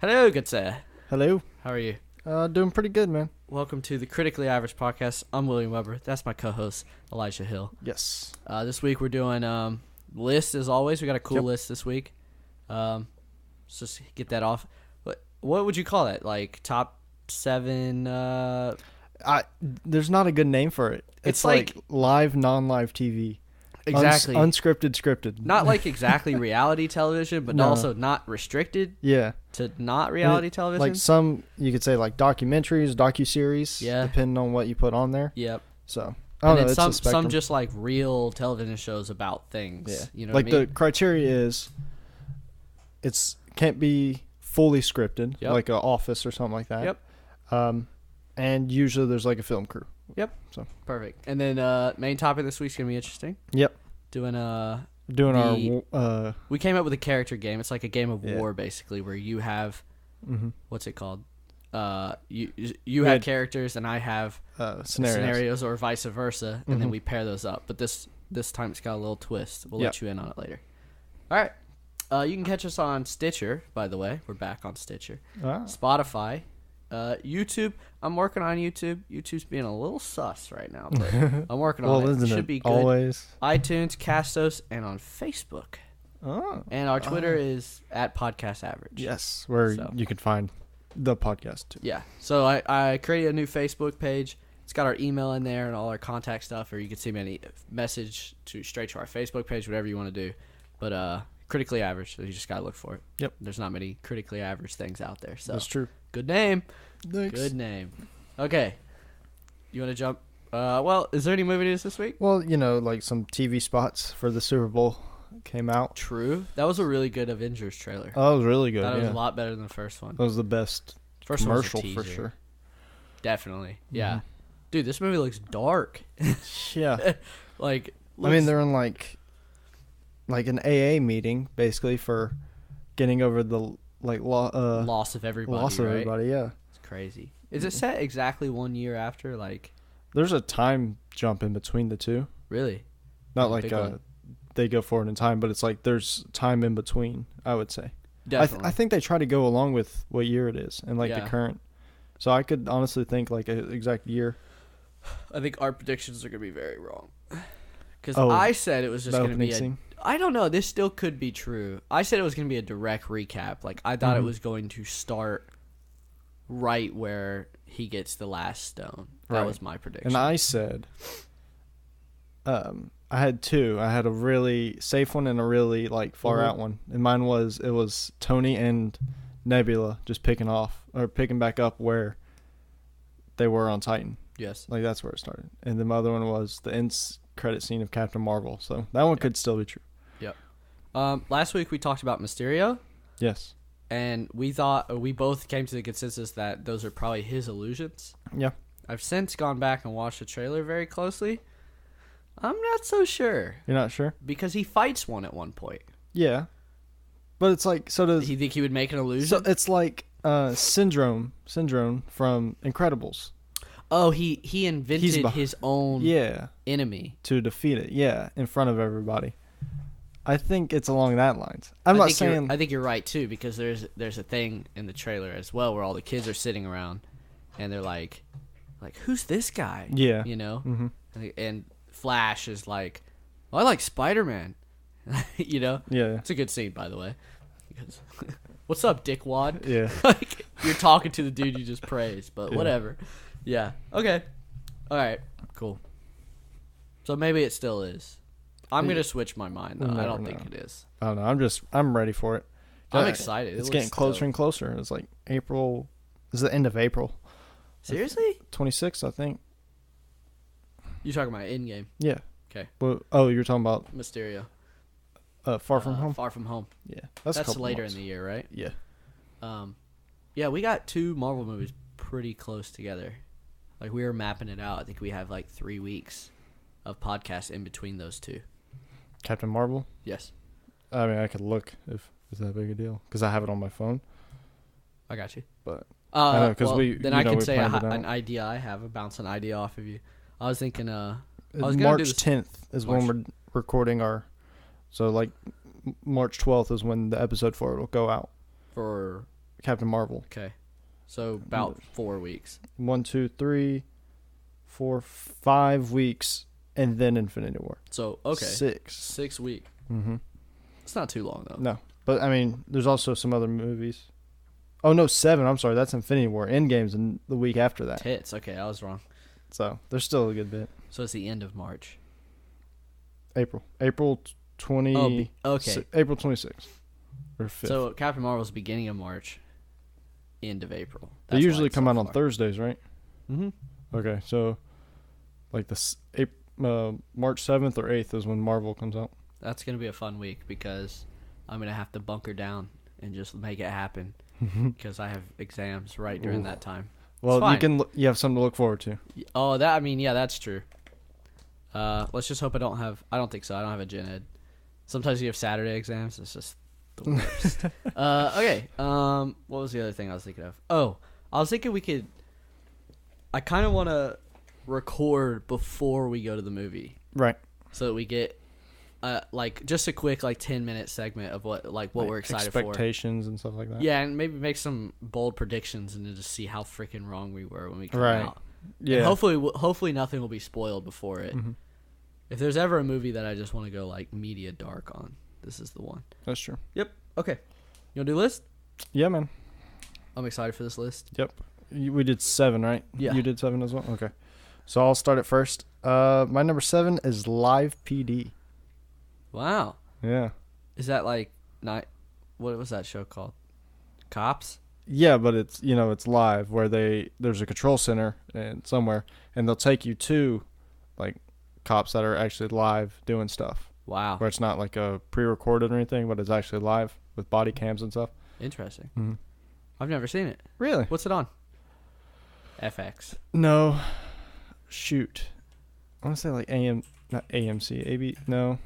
Hello, good sir. Hello. How are you? Doing pretty good, man. Welcome to the Critically Average Podcast. I'm William Weber. That's my co-host, Elijah Hill. Yes. This week we're doing list as always. We got a cool list this week. Let's just get that off. What would you call that? Like top 7? There's not a good name for it. It's like live, non-live TV. Exactly. Unscripted, scripted. Not like exactly reality television, but also not restricted. Yeah. To not reality television. Like some, you could say like documentaries, docuseries. Yeah. Depending on what you put on there. Yep. So I don't know. Then some just like real television shows about things. Yeah. You know like what I mean? the criteria is, can't be fully scripted, like an Office or something like that. Yep. And usually there's like a film crew. Yep. So perfect. And then main topic this week's gonna be interesting. Yep. Doing our we came up with a character game. It's like a game of war basically, where you have what's it called? You have characters and I have scenarios or vice versa, and then we pair those up. But this time it's got a little twist. We'll let you in on it later. All right. You can catch us on Stitcher, by the way. We're back on Stitcher. Spotify. YouTube. I'm working on YouTube. YouTube's being a little sus right now, but I'm working on it. It should be good. Always. iTunes, Castos, and on Facebook. Oh. And our Twitter is at Podcast Average. Yes, where you can find the podcast too. Yeah. So I created a new Facebook page. It's got our email in there and all our contact stuff, or you can send me any message straight to our Facebook page, whatever you want to do. But Critically Average, so you just got to look for it. Yep. There's not many critically average things out there. So that's true. Good name. Thanks. Good name. Okay. You want to jump? Well, is there any movie news this week? Well, like some TV spots for the Super Bowl came out. True. That was a really good Avengers trailer. Oh, it was really good. That was a lot better than the first one. That was the best commercial for sure. Definitely. Yeah. Dude, this movie looks dark. Yeah. They're in like an AA meeting basically for getting over the loss of everybody. Loss of everybody, yeah. It's crazy. Is it set exactly 1 year after? There's a time jump in between the two. Really? Not like they go forward in time, but it's like there's time in between, I would say. Definitely. I think they try to go along with what year it is and the current. So I could honestly think like an exact year. I think our predictions are going to be very wrong. Because I said it was just going to be I don't know. This still could be true. I said it was going to be a direct recap. I thought it was going to start right where he gets the last stone. That was my prediction. And I said, I had two. I had a really safe one and a really far out one. And mine it was Tony and Nebula just picking back up where they were on Titan. Yes. That's where it started. And the other one was the end credit scene of Captain Marvel. So that one could still be true. Yep. Last week we talked about Mysterio. Yes. And we both came to the consensus that those are probably his illusions. Yeah. I've since gone back and watched the trailer very closely. I'm not so sure. You're not sure? Because he fights one at one point. Yeah. But it's so does... You think he would make an illusion? So it's like Syndrome from Incredibles. Oh, he invented his own enemy. To defeat it, in front of everybody. I think it's along that lines. I think you're right, too, because there's a thing in the trailer as well where all the kids are sitting around, and they're like, who's this guy? Yeah. Mm-hmm. And Flash is like, well, I like Spider-Man. Yeah. It's a good scene, by the way. Because, what's up, dickwad? Yeah. You're talking to the dude you just praised, but whatever. Yeah. Okay. All right. Cool. So maybe it still is. I'm going to switch my mind, though. I don't think it is. I don't know. I'm ready for it. I'm excited. It's getting closer and closer. It's like April. This is the end of April. Seriously? 26th, I think. You're talking about Endgame? Yeah. Okay. Well, you're talking about Mysterio. Far From Home? Far From Home. Yeah. That's later in the year, right? Yeah. Yeah, we got two Marvel movies pretty close together. We were mapping it out. I think we have 3 weeks of podcasts in between those two. Captain Marvel? Yes. I mean, I could look if it's that big a deal because I have it on my phone. I got you. But I can say an idea I have. Bounce an idea off of you. I was thinking March 10th is when we're recording our. So March 12th is when the episode 4 will go out. For Captain Marvel. Okay. So about 4 weeks. 1, 2, 3, 4, 5 weeks, and then Infinity War. So, okay. 6. 6 weeks. Mm-hmm. It's not too long, though. No. But, I mean, there's also some other movies. Oh, no, 7. I'm sorry. That's Infinity War. Endgame's in the week after that. Tits. Okay, I was wrong. So, there's still a good bit. So, it's the end of March. April 20. Okay. April 26th. Or 5th. So, Captain Marvel's beginning of March, end of April. They usually come out on Thursdays, right? Mm-hmm. Okay, so like March 7th or 8th is when Marvel comes out. That's going to be a fun week because I'm going to have to bunker down and just make it happen because I have exams right during that time. Well, you have something to look forward to. Oh, that's true. Let's just hope I don't think so. I don't have a gen ed. Sometimes you have Saturday exams. It's just the worst. Okay. What was the other thing I was thinking of? Oh, I was thinking I kind of want to record before we go to the movie. Right. So that we get just a quick 10-minute segment of what we're excited for. Expectations and stuff like that. Yeah, and maybe make some bold predictions and then just see how freaking wrong we were when we come out. Yeah. And hopefully nothing will be spoiled before it. Mm-hmm. If there's ever a movie that I just want to go media dark on, this is the one. That's true. Yep. Okay. You want to do a list? Yeah, man. I'm excited for this list. Yep. We did 7, right? Yeah. You did 7 as well? Okay. So I'll start it first. My number 7 is Live PD. Wow. Yeah. Is that what was that show called? Cops? Yeah, but it's it's live where there's a control center somewhere and they'll take you to cops that are actually live doing stuff. Wow. Where it's not a pre-recorded or anything, but it's actually live with body cams and stuff. Interesting. Mm-hmm. I've never seen it. Really? What's it on? FX. No. Shoot. I want to say not AMC, AB. No.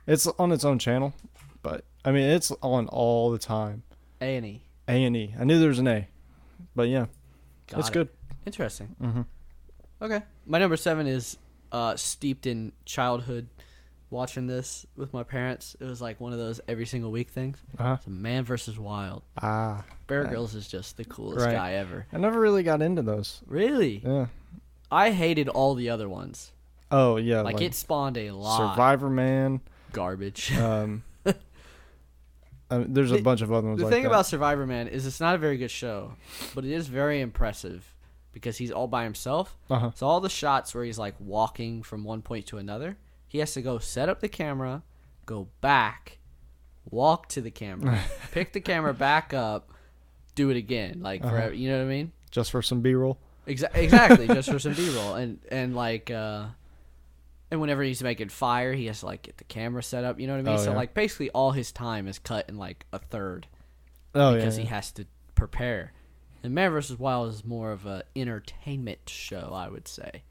It's on its own channel, but I mean it's on all the time. A&E. A&E. I knew there was an A, but yeah, it's good. Interesting. Mm-hmm. Okay. My number 7 is steeped in childhood. Watching this with my parents, it was one of those every single week things. Uh-huh. It's Man vs. Wild. Bear Grylls is just the coolest guy ever. I never really got into those. Really? Yeah. I hated all the other ones. Oh yeah, it spawned a lot. Survivor Man. Garbage. There's a bunch of other ones. The thing about Survivor Man is it's not a very good show, but it is very impressive because he's all by himself. Uh-huh. So all the shots where he's walking from one point to another, he has to go set up the camera, go back, walk to the camera, pick the camera back up, do it again, forever. You know what I mean? Just for some B-roll. Exactly, just for some B-roll, and whenever he's making fire, he has to get the camera set up. You know what I mean? So basically, all his time is cut in a third. Because he has to prepare. And Man vs. Wild is more of a entertainment show, I would say.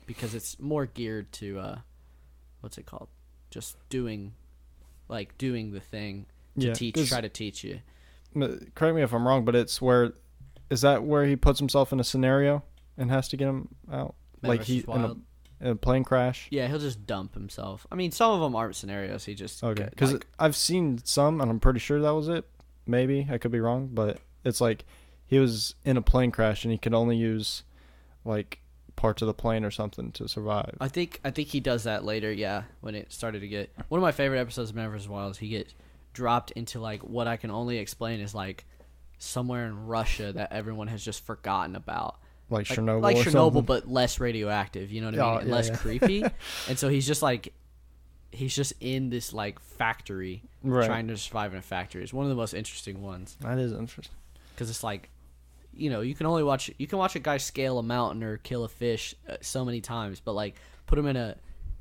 Because it's more geared to what's it called? Just doing the thing to try to teach you. Correct me if I'm wrong, but is that where he puts himself in a scenario and has to get him out? Man vs. Wild. In a plane crash? Yeah, he'll just dump himself. I mean, some of them aren't scenarios. He just... Okay, because I've seen some, and I'm pretty sure that was it. Maybe. I could be wrong, but it's he was in a plane crash, and he could only use, parts of the plane or something to survive. I think he does that later, yeah, when it started to get... One of my favorite episodes of Man vs. Wild is he gets dropped into, what I can only explain is, somewhere in Russia that everyone has just forgotten about. Like Chernobyl Like or Chernobyl, something. But less radioactive, you know what I mean? And less creepy. And so he's just in this factory trying to survive in a factory. It's one of the most interesting ones. That is interesting. Because it's you can watch a guy scale a mountain or kill a fish so many times, but put him in a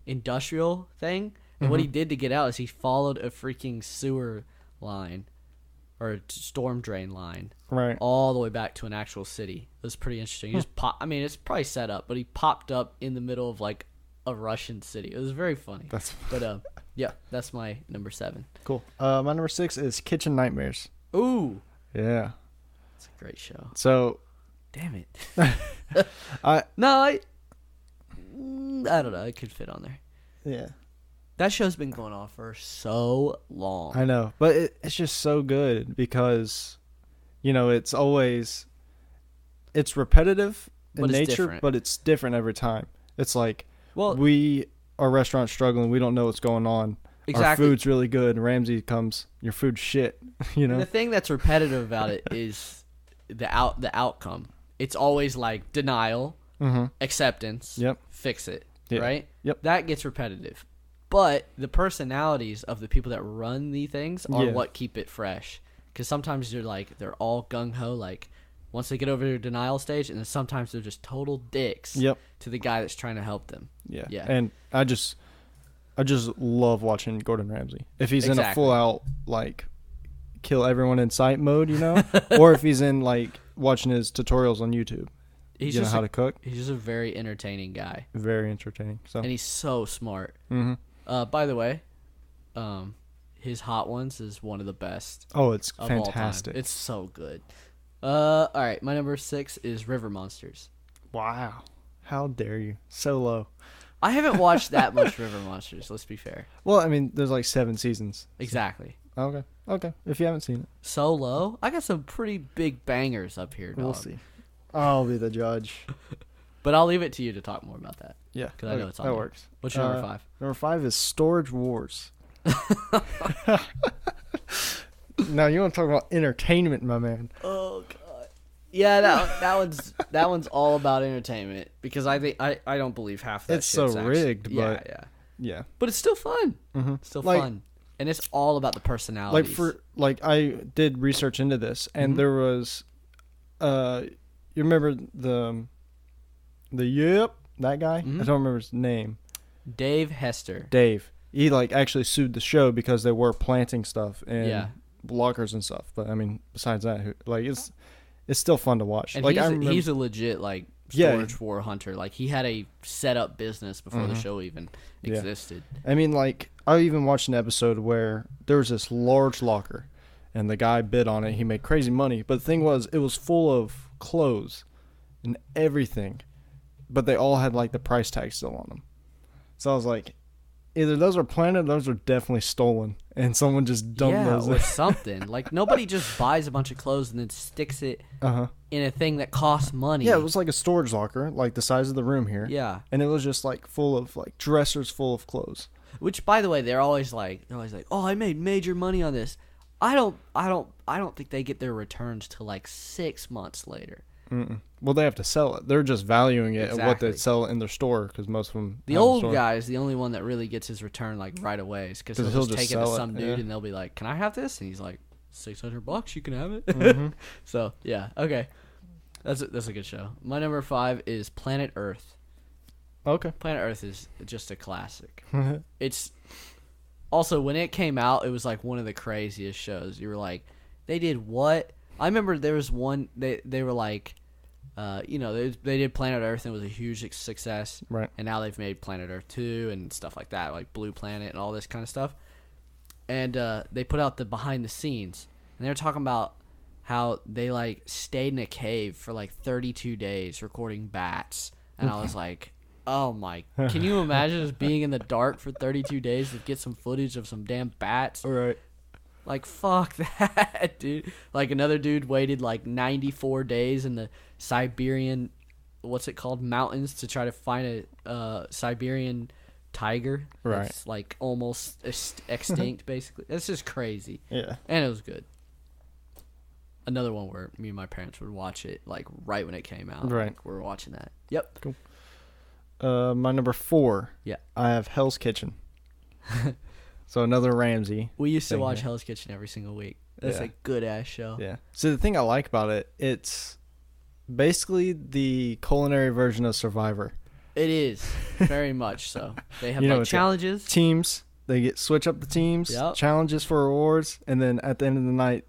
industrial thing. And what he did to get out is he followed a freaking sewer line or a storm drain line, right, all the way back to an actual city. It was pretty interesting. He just it's probably set up, but he popped up in the middle of a Russian city. It was very funny. Yeah, that's my number 7. Cool. My number 6 is Kitchen Nightmares. Ooh, yeah, it's a great show. So, damn it, I don't know. It could fit on there. Yeah. That show's been going on for so long. I know, but it's just so good because, it's always, it's repetitive in nature, different. But it's different every time. It's like, our restaurant's struggling, we don't know what's going on. Exactly. Our food's really good. Ramsey comes, your food's shit. The thing that's repetitive about it is the outcome. It's always like denial, acceptance, fix it, right? Yep. That gets repetitive. But the personalities of the people that run the things are what keep it fresh. Because sometimes they're all gung-ho, like, once they get over their denial stage, and then sometimes they're just total dicks to the guy that's trying to help them. Yeah. And I just love watching Gordon Ramsay. If he's in a full-out, like, kill everyone in sight mode, or if he's in, like, watching his tutorials on YouTube. He's how to cook. He's just a very entertaining guy. Very entertaining. And he's so smart. Mm-hmm. By the way, his Hot Ones is one of the best. Oh, it's fantastic. It's so good. All right, my number 6 is River Monsters. Wow. How dare you? So low. I haven't watched that much River Monsters, let's be fair. Well, I mean, there's like 7 seasons. Exactly. Okay. If you haven't seen it. So low? I got some pretty big bangers up here, dog. We'll see. I'll be the judge. But I'll leave it to you to talk more about that. Yeah. Because I know it's on that there. works. What's your number 5? Number 5 is Storage Wars. Now, you want to talk about entertainment, my man. Oh, God. Yeah, that one's all about entertainment. Because I think I don't believe half that it's so rigged, but... Yeah. But it's still fun. Mm-hmm. It's still fun. And it's all about the personalities. I did research into this, and there was... you remember that guy? Mm-hmm. I don't remember his name. Dave Hester. Dave. He actually sued the show because they were planting stuff in lockers and stuff. But I mean, besides that, it's still fun to watch. And he's a legit storage war hunter. Like, he had a set up business before the show even existed. I mean, I even watched an episode where there was this large locker, and the guy bid on it. He made crazy money. But the thing was, it was full of clothes and everything, but they all had the price tag still on them. So I was like, either those are planted, or those are definitely stolen, and someone just dumped those. Or something. Nobody just buys a bunch of clothes and then sticks it in a thing that costs money. Yeah, it was like a storage locker, the size of the room here. Yeah, and it was just full of dressers full of clothes. Which, by the way, they're always like, oh, I made major money on this. I don't think they get their returns till 6 months later. Mm-mm. Well, they have to sell it. They're just valuing it at what they sell it in their store, because most of them. The old guy is the only one that really gets his return right away, because he'll just take it to some dude and they'll be like, "Can I have this?" And he's like, $600, you can have it. Mm-hmm. So yeah, okay, that's a good show. My number 5 is Planet Earth. Okay, Planet Earth is just a classic. It's also, when it came out, it was one of the craziest shows. You were like, they did what? I remember there was one, they were like, they did Planet Earth and it was a huge success. Right. And now they've made Planet Earth 2 and stuff like that, like Blue Planet and all this kind of stuff. And they put out the behind the scenes. And they were talking about how they stayed in a cave for 32 days recording bats. And I was like, oh my, can you imagine just being in the dark for 32 days to get some footage of some damn bats? All right. Fuck that, dude. Another dude waited 94 days in the Siberian, what's it called, mountains to try to find a Siberian tiger. Right. That's almost extinct, basically. It's just crazy. Yeah. And it was good. Another one where me and my parents would watch it right when it came out. Right. We were watching that. Yep. Cool. My number 4. Yeah. I have Hell's Kitchen. So another Ramsey. We used to watch Hell's Kitchen every single week. That's a good-ass show. Yeah. So the thing I like about it, it's basically the culinary version of Survivor. It is. Very much so. They have challenges. Teams. They switch up the teams. Yep. Challenges for rewards. And then at the end of the night,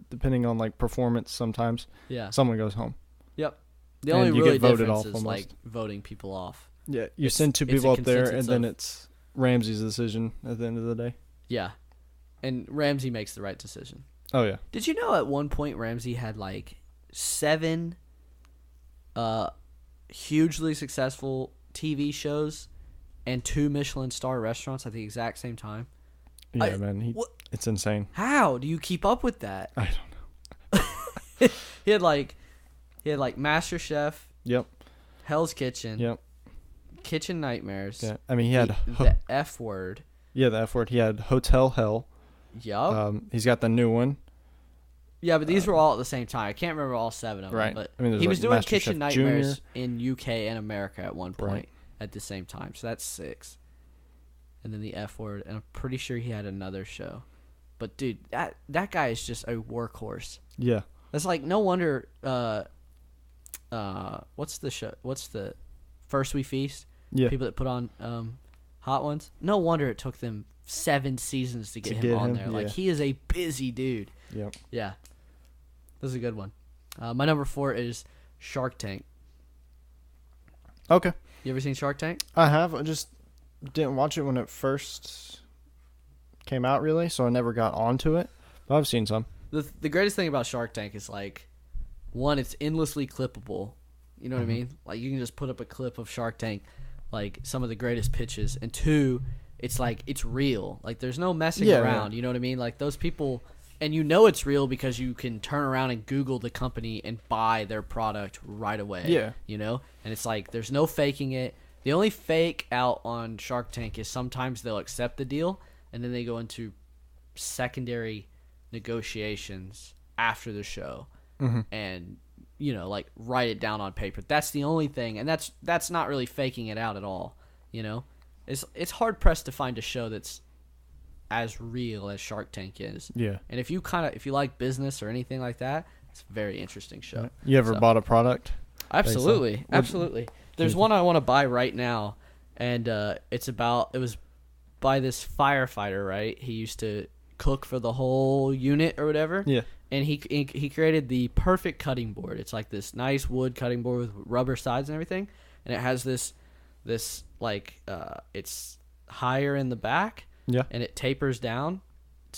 depending on performance sometimes, someone goes home. Yep. The only really difference is voting people off. Yeah. You send 2 people up there, and then it's Ramsey's decision at the end of the day. Yeah. And Ramsey makes the right decision. Oh, yeah. Did you know at one point Ramsey had 7 hugely successful TV shows and 2 Michelin star restaurants at the exact same time. Yeah, man. It's insane. How do you keep up with that? I don't know. He had like Master Chef. Yep. Hell's Kitchen. Yep. Kitchen Nightmares. Yeah. I mean, he had the F word. Yeah, the F word. He had Hotel Hell. Yup. He's got the new one. Yeah, but these were all at the same time. I can't remember all 7 of them. Right. But I mean, he was doing Master Kitchen Chef Nightmares Junior. in UK and America at one point at the same time. So that's 6. And then the F word. And I'm pretty sure he had another show. But, dude, that guy is just a workhorse. Yeah. That's like, no wonder, what's the show? What's the First We Feast? Yeah. People that put on Hot Ones. No wonder it took them 7 seasons to get him on there. Yeah. Like, he is a busy dude. Yep. Yeah. This is a good one. My number 4 is Shark Tank. Okay. You ever seen Shark Tank? I have. I just didn't watch it when it first came out, really, so I never got onto it. But I've seen some. The greatest thing about Shark Tank is, like, 1, it's endlessly clippable. You know what I mean? Like, you can just put up a clip of Shark Tank, like, some of the greatest pitches. And 2, it's, like, it's real. Like, there's no messing around. Yeah. You know what I mean? Like, those people... And you know it's real because you can turn around and Google the company and buy their product right away. Yeah. You know? And it's like, there's no faking it. The only fake out on Shark Tank is sometimes they'll accept the deal and then they go into secondary negotiations after the show and, you know, like, write it down on paper. That's the only thing. And that's not really faking it out at all. You know? It's hard pressed to find a show that's as real as Shark Tank is. Yeah. And if you like business or anything like that, it's a very interesting show. You ever bought a product? Absolutely. Absolutely. There's one I want to buy right now, and it was by this firefighter, right? He used to cook for the whole unit or whatever. Yeah. And he created the perfect cutting board. It's like this nice wood cutting board with rubber sides and everything, and it has this like it's higher in the back. Yeah, and it tapers down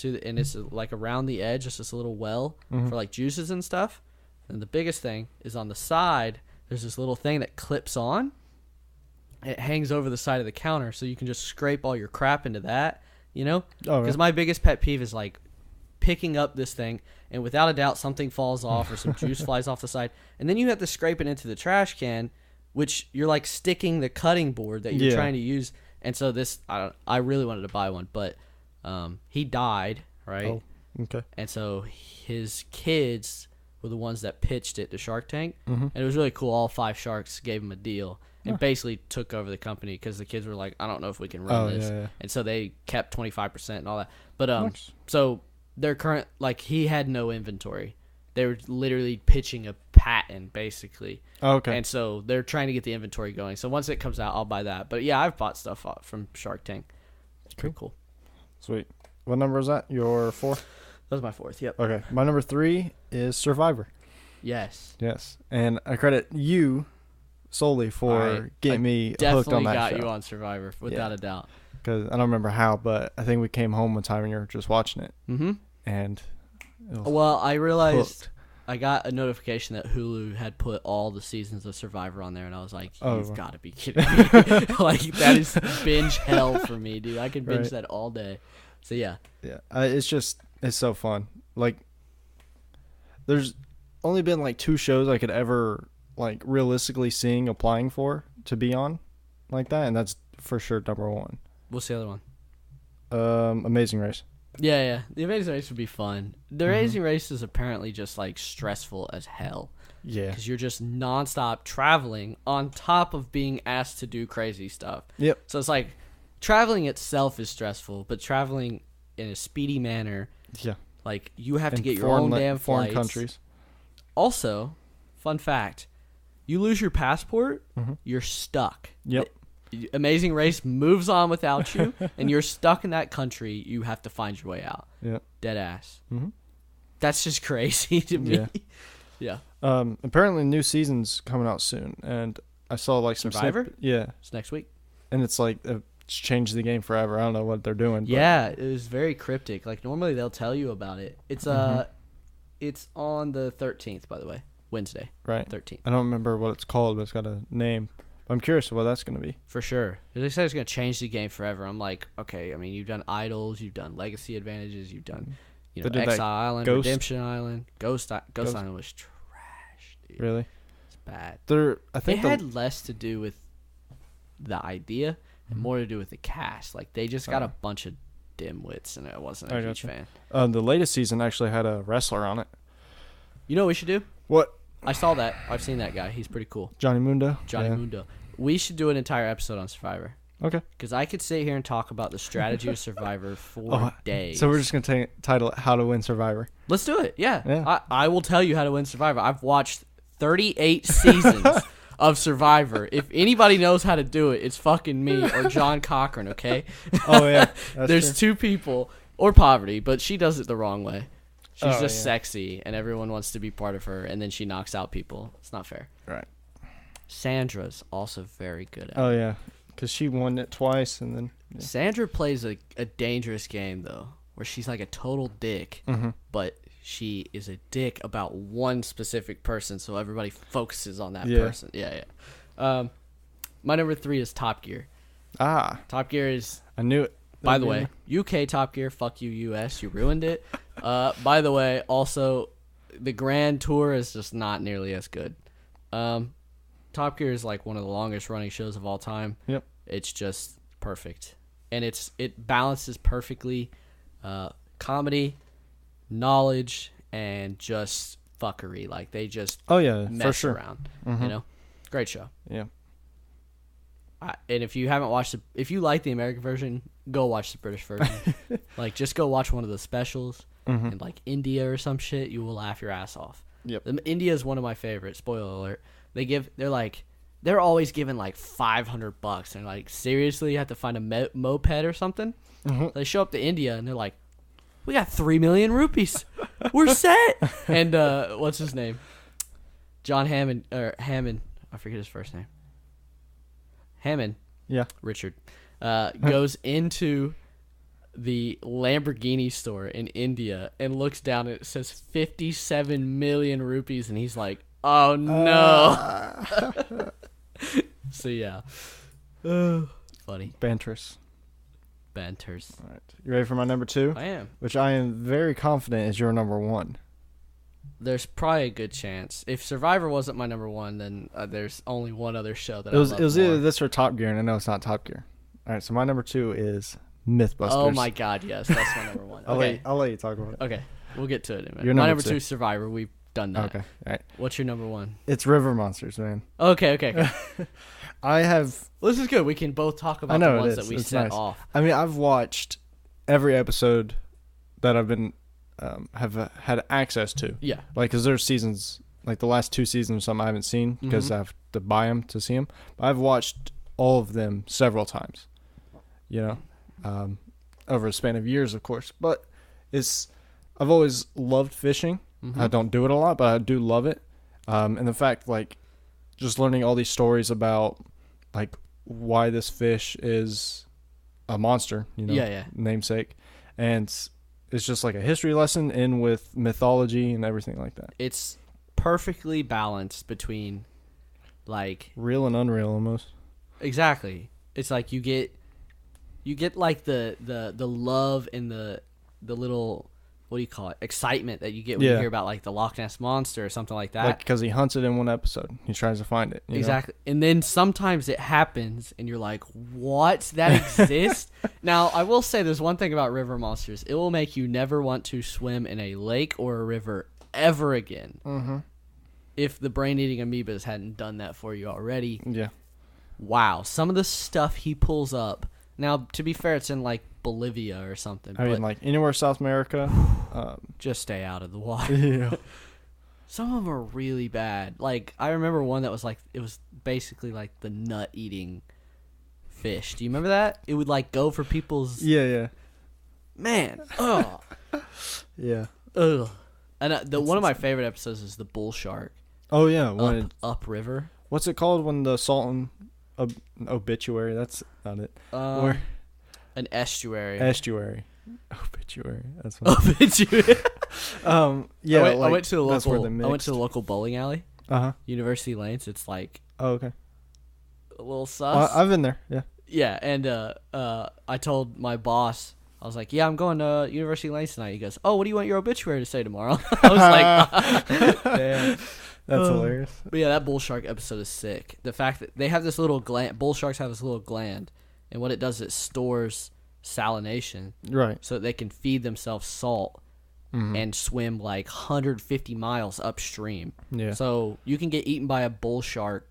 and it's like around the edge, just this little well for like juices and stuff. And the biggest thing is on the side. There's this little thing that clips on. It hangs over the side of the counter, so you can just scrape all your crap into that. You know, because my biggest pet peeve is like picking up this thing and without a doubt something falls off or some juice flies off the side, and then you have to scrape it into the trash can, which you're like sticking the cutting board that you're trying to use. And so I really wanted to buy one, but he died, right? Oh, okay. And so his kids were the ones that pitched it to Shark Tank, and it was really cool. All 5 sharks gave him a deal and basically took over the company because the kids were like, I don't know if we can run this. Yeah. And so they kept 25% and all that. But so their current, like, he had no inventory. They were literally pitching a patent, basically. Oh, okay. And so they're trying to get the inventory going. So once it comes out, I'll buy that. But yeah, I've bought stuff from Shark Tank. It's pretty cool. Sweet. What number is that? Your 4? That was my 4th, yep. Okay. My number 3 is Survivor. Yes. Yes. And I credit you solely for getting me hooked on that show. Definitely got you on Survivor, without a doubt. Because I don't remember how, but I think we came home one time and you were just watching it. Mm-hmm. And... Well, I realized I got a notification that Hulu had put all the seasons of Survivor on there, and I was like, you've got to be kidding me. Like, that is binge hell for me, dude. I can binge that all day. So, yeah. Yeah. It's so fun. Like, there's only been, like, 2 shows I could ever, like, realistically seeing applying for to be on like that, and that's for sure number 1. What's the other one? Amazing Race. Yeah. The Amazing Race would be fun. The Amazing Race is apparently just, like, stressful as hell. Yeah. Because you're just nonstop traveling on top of being asked to do crazy stuff. Yep. So it's like, traveling itself is stressful, but traveling in a speedy manner. Yeah. Like, you have to get your own damn flights. Foreign countries. Also, fun fact, you lose your passport, you're stuck. Yep. Amazing Race moves on without you, and you're stuck in that country. You have to find your way out. Yeah, dead ass. That's just crazy to me. Yeah. Apparently, new season's coming out soon, and I saw like some Survivor. Yeah, it's next week, and it's like it's changed the game forever. I don't know what they're doing. But. Yeah, it was very cryptic. Like normally they'll tell you about it. It's it's on the 13th, by the way, Wednesday. Right. 13th. I don't remember what it's called, but it's got a name. I'm curious what that's going to be. For sure. They said it's going to change the game forever. I'm like, okay, I mean, you've done Idols, you've done Legacy Advantages, you've done, Exile Island, Ghost? Redemption Island. Ghost Island was trash, dude. Really? It's bad. I think it had less to do with the idea and more to do with the cast. Like, they just got a bunch of dimwits, and I wasn't a huge fan. The latest season actually had a wrestler on it. You know what we should do? What? I saw that. I've seen that guy. He's pretty cool. Johnny Mundo? Mundo. We should do an entire episode on Survivor. Okay. Because I could sit here and talk about the strategy of Survivor for days. So we're just going to title it How to Win Survivor. Let's do it. Yeah. I will tell you how to win Survivor. I've watched 38 seasons of Survivor. If anybody knows how to do it, it's fucking me or John Cochran, okay? Oh, yeah. There's two people. Or Poverty, but she does it the wrong way. She's just sexy, and everyone wants to be part of her, and then she knocks out people. It's not fair. Right. Sandra's also very good at it. Oh, yeah. Because she won it twice, and then... Yeah. Sandra plays a dangerous game, though, where she's like a total dick, but she is a dick about one specific person, so everybody focuses on that person. Yeah. My number 3 is Top Gear. Top Gear is... I knew it. By the way, UK Top Gear, fuck you, US, you ruined it. By the way, also, the Grand Tour is just not nearly as good. Top Gear is like one of the longest running shows of all time. Yep. It's just perfect. And it balances perfectly comedy, knowledge, and just fuckery. Like, they just mess around. You know? Great show. Yeah. And if you haven't watched if you like the American version, go watch the British version. Like, just go watch one of the specials in like India or some shit. You will laugh your ass off. Yep. India is one of my favorites. Spoiler alert. They're always giving like $500. And like, seriously, you have to find a moped or something. They show up to India and they're like, we got 3 million rupees. We're set. And what's his name? John Hammond. I forget his first name. Hammond, Richard, goes into the Lamborghini store in India and looks down and it says 57 million rupees, and he's like, oh no. So yeah. Funny. Banters. All right. You ready for my number 2? I am. Which I am very confident is your number 1. There's probably a good chance. If Survivor wasn't my number 1, then there's only one other show that it was I love either this or Top Gear, and I know it's not Top Gear. All right, so my number 2 is Mythbusters. Oh my god, yes, that's my number 1. Okay. I'll let you talk about it. Okay, we'll get to it in a minute. Your my number number 2 is Survivor. We've done that. Okay, all right. What's your number 1? It's River Monsters, man. Okay. I have... Well, this is good. We can both talk about the ones that we set off. I mean, I've watched every episode that I've been... have had access to. Yeah. Like, because there's seasons, like the last 2 seasons or something I haven't seen because I have to buy them to see them. But I've watched all of them several times, over a span of years, of course. But I've always loved fishing. I don't do it a lot, but I do love it. And the fact, like, just learning all these stories about, like, why this fish is a monster, namesake. And it's just like a history lesson in with mythology and everything like that. It's perfectly balanced between, like, real and unreal almost. Exactly. It's like you get like the love and the little, what do you call it, excitement that you get when you hear about like the Loch Ness Monster or something like that. Like, because he hunts it in one episode. He tries to find it. Exactly. And then sometimes it happens and you're like, what? That exists? Now, I will say there's one thing about River Monsters. It will make you never want to swim in a lake or a river ever again. If the brain-eating amoebas hadn't done that for you already. Yeah. Wow. Some of the stuff he pulls up. Now, to be fair, it's in like Bolivia or something. I mean, like anywhere South America. Just stay out of the water. Yeah. Some of them are really bad. Like, I remember one that was like, it was basically like the nut-eating fish. Do you remember that? It would like go for people's... Yeah. Man. Ugh. Yeah. Ugh. And one of my favorite episodes is the bull shark. Oh, yeah. Upriver. What's it called when the Sultan... obituary, that's not it. An estuary. Obituary. That's what Obituary. Yeah. I went to the local bowling alley. Uh-huh. University Lanes. It's like... Oh, okay. a little sus. I've been there. Yeah. Yeah, and I told my boss, I was like, "Yeah, I'm going to University of Lanes tonight." He goes, "Oh, what do you want your obituary to say tomorrow?" I was like, "Damn, that's hilarious." But yeah, that bull shark episode is sick. The fact that they have this little gland, bull sharks have this little gland, and what it does, it stores salination, right, so that they can feed themselves salt and swim like 150 miles upstream. Yeah. So you can get eaten by a bull shark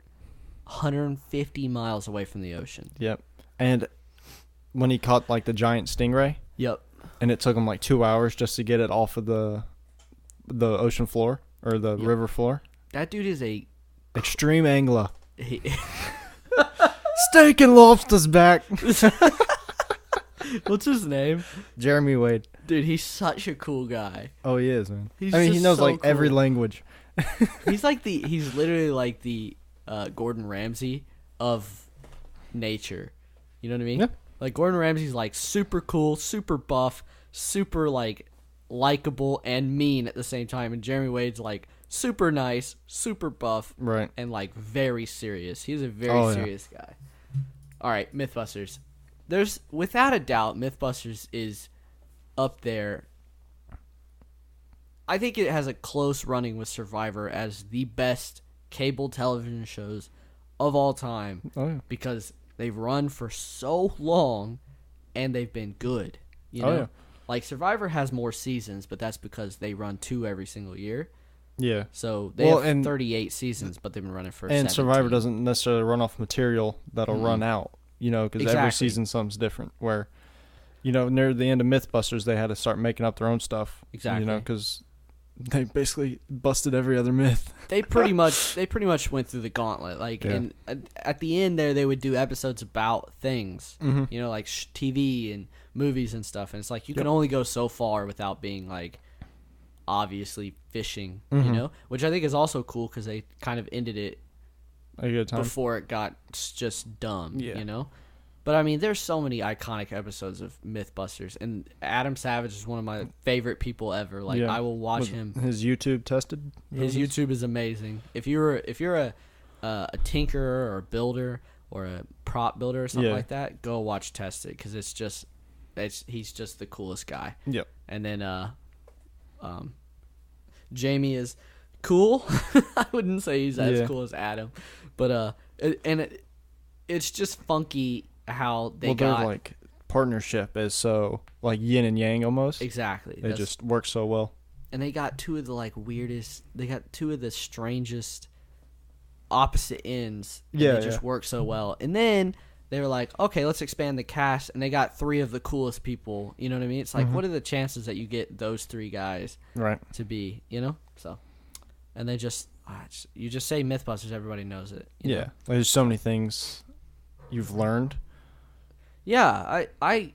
150 miles away from the ocean. Yep. And when he caught like the giant stingray. Yep. And it took him like 2 hours just to get it off of the ocean floor or the river floor. That dude is a extreme angler. Steak and lobster's back. What's his name? Jeremy Wade. Dude, he's such a cool guy. Oh, he is, man. He knows so like cool. every language. He's literally like the Gordon Ramsay of nature. You know what I mean? Yeah. Like Gordon Ramsay's like super cool, super buff, super like likable and mean at the same time, and Jeremy Wade's like super nice, super buff, right, and like very serious. He's a very serious guy. All right, Mythbusters. There's without a doubt Mythbusters is up there. I think it has a close running with Survivor as the best cable television shows of all time. Oh, yeah. Because they've run for so long and they've been good. You know? Yeah. Like Survivor has more seasons, but that's because they run 2 every single year. Yeah. So they have 38 seasons, but they've been running for 17. Survivor doesn't necessarily run off material that'll run out, you know, because every season something's different. Where, you know, near the end of Mythbusters, they had to start making up their own stuff. Exactly. You know, because they basically busted every other myth. They pretty much went through the gauntlet. Like, and at the end there, they would do episodes about things, you know, like TV and movies and stuff. And it's like you can only go so far without being like obviously fishing, you know, which I think is also cool because they kind of ended it a good time before it got just dumb, you know. But I mean, there's so many iconic episodes of Mythbusters, and Adam Savage is one of my favorite people ever. Like, I will watch him. His YouTube tested. His YouTube is amazing. If you're a tinkerer or a builder or a prop builder or something like that, go watch Tested because he's just the coolest guy. Yep. And then Jamie is cool. I wouldn't say he's as cool as Adam, but it's just funky how they got their like partnership is so like yin and yang almost. Exactly. They just work so well. And they got two of the strangest opposite ends. They just work so well. And then they were like, okay, let's expand the cast, and they got 3 of the coolest people. You know what I mean? It's like, what are the chances that you get those 3 guys to be, you know? So, and they just, you just say Mythbusters, everybody knows it. You know? There's so many things you've learned. Yeah, I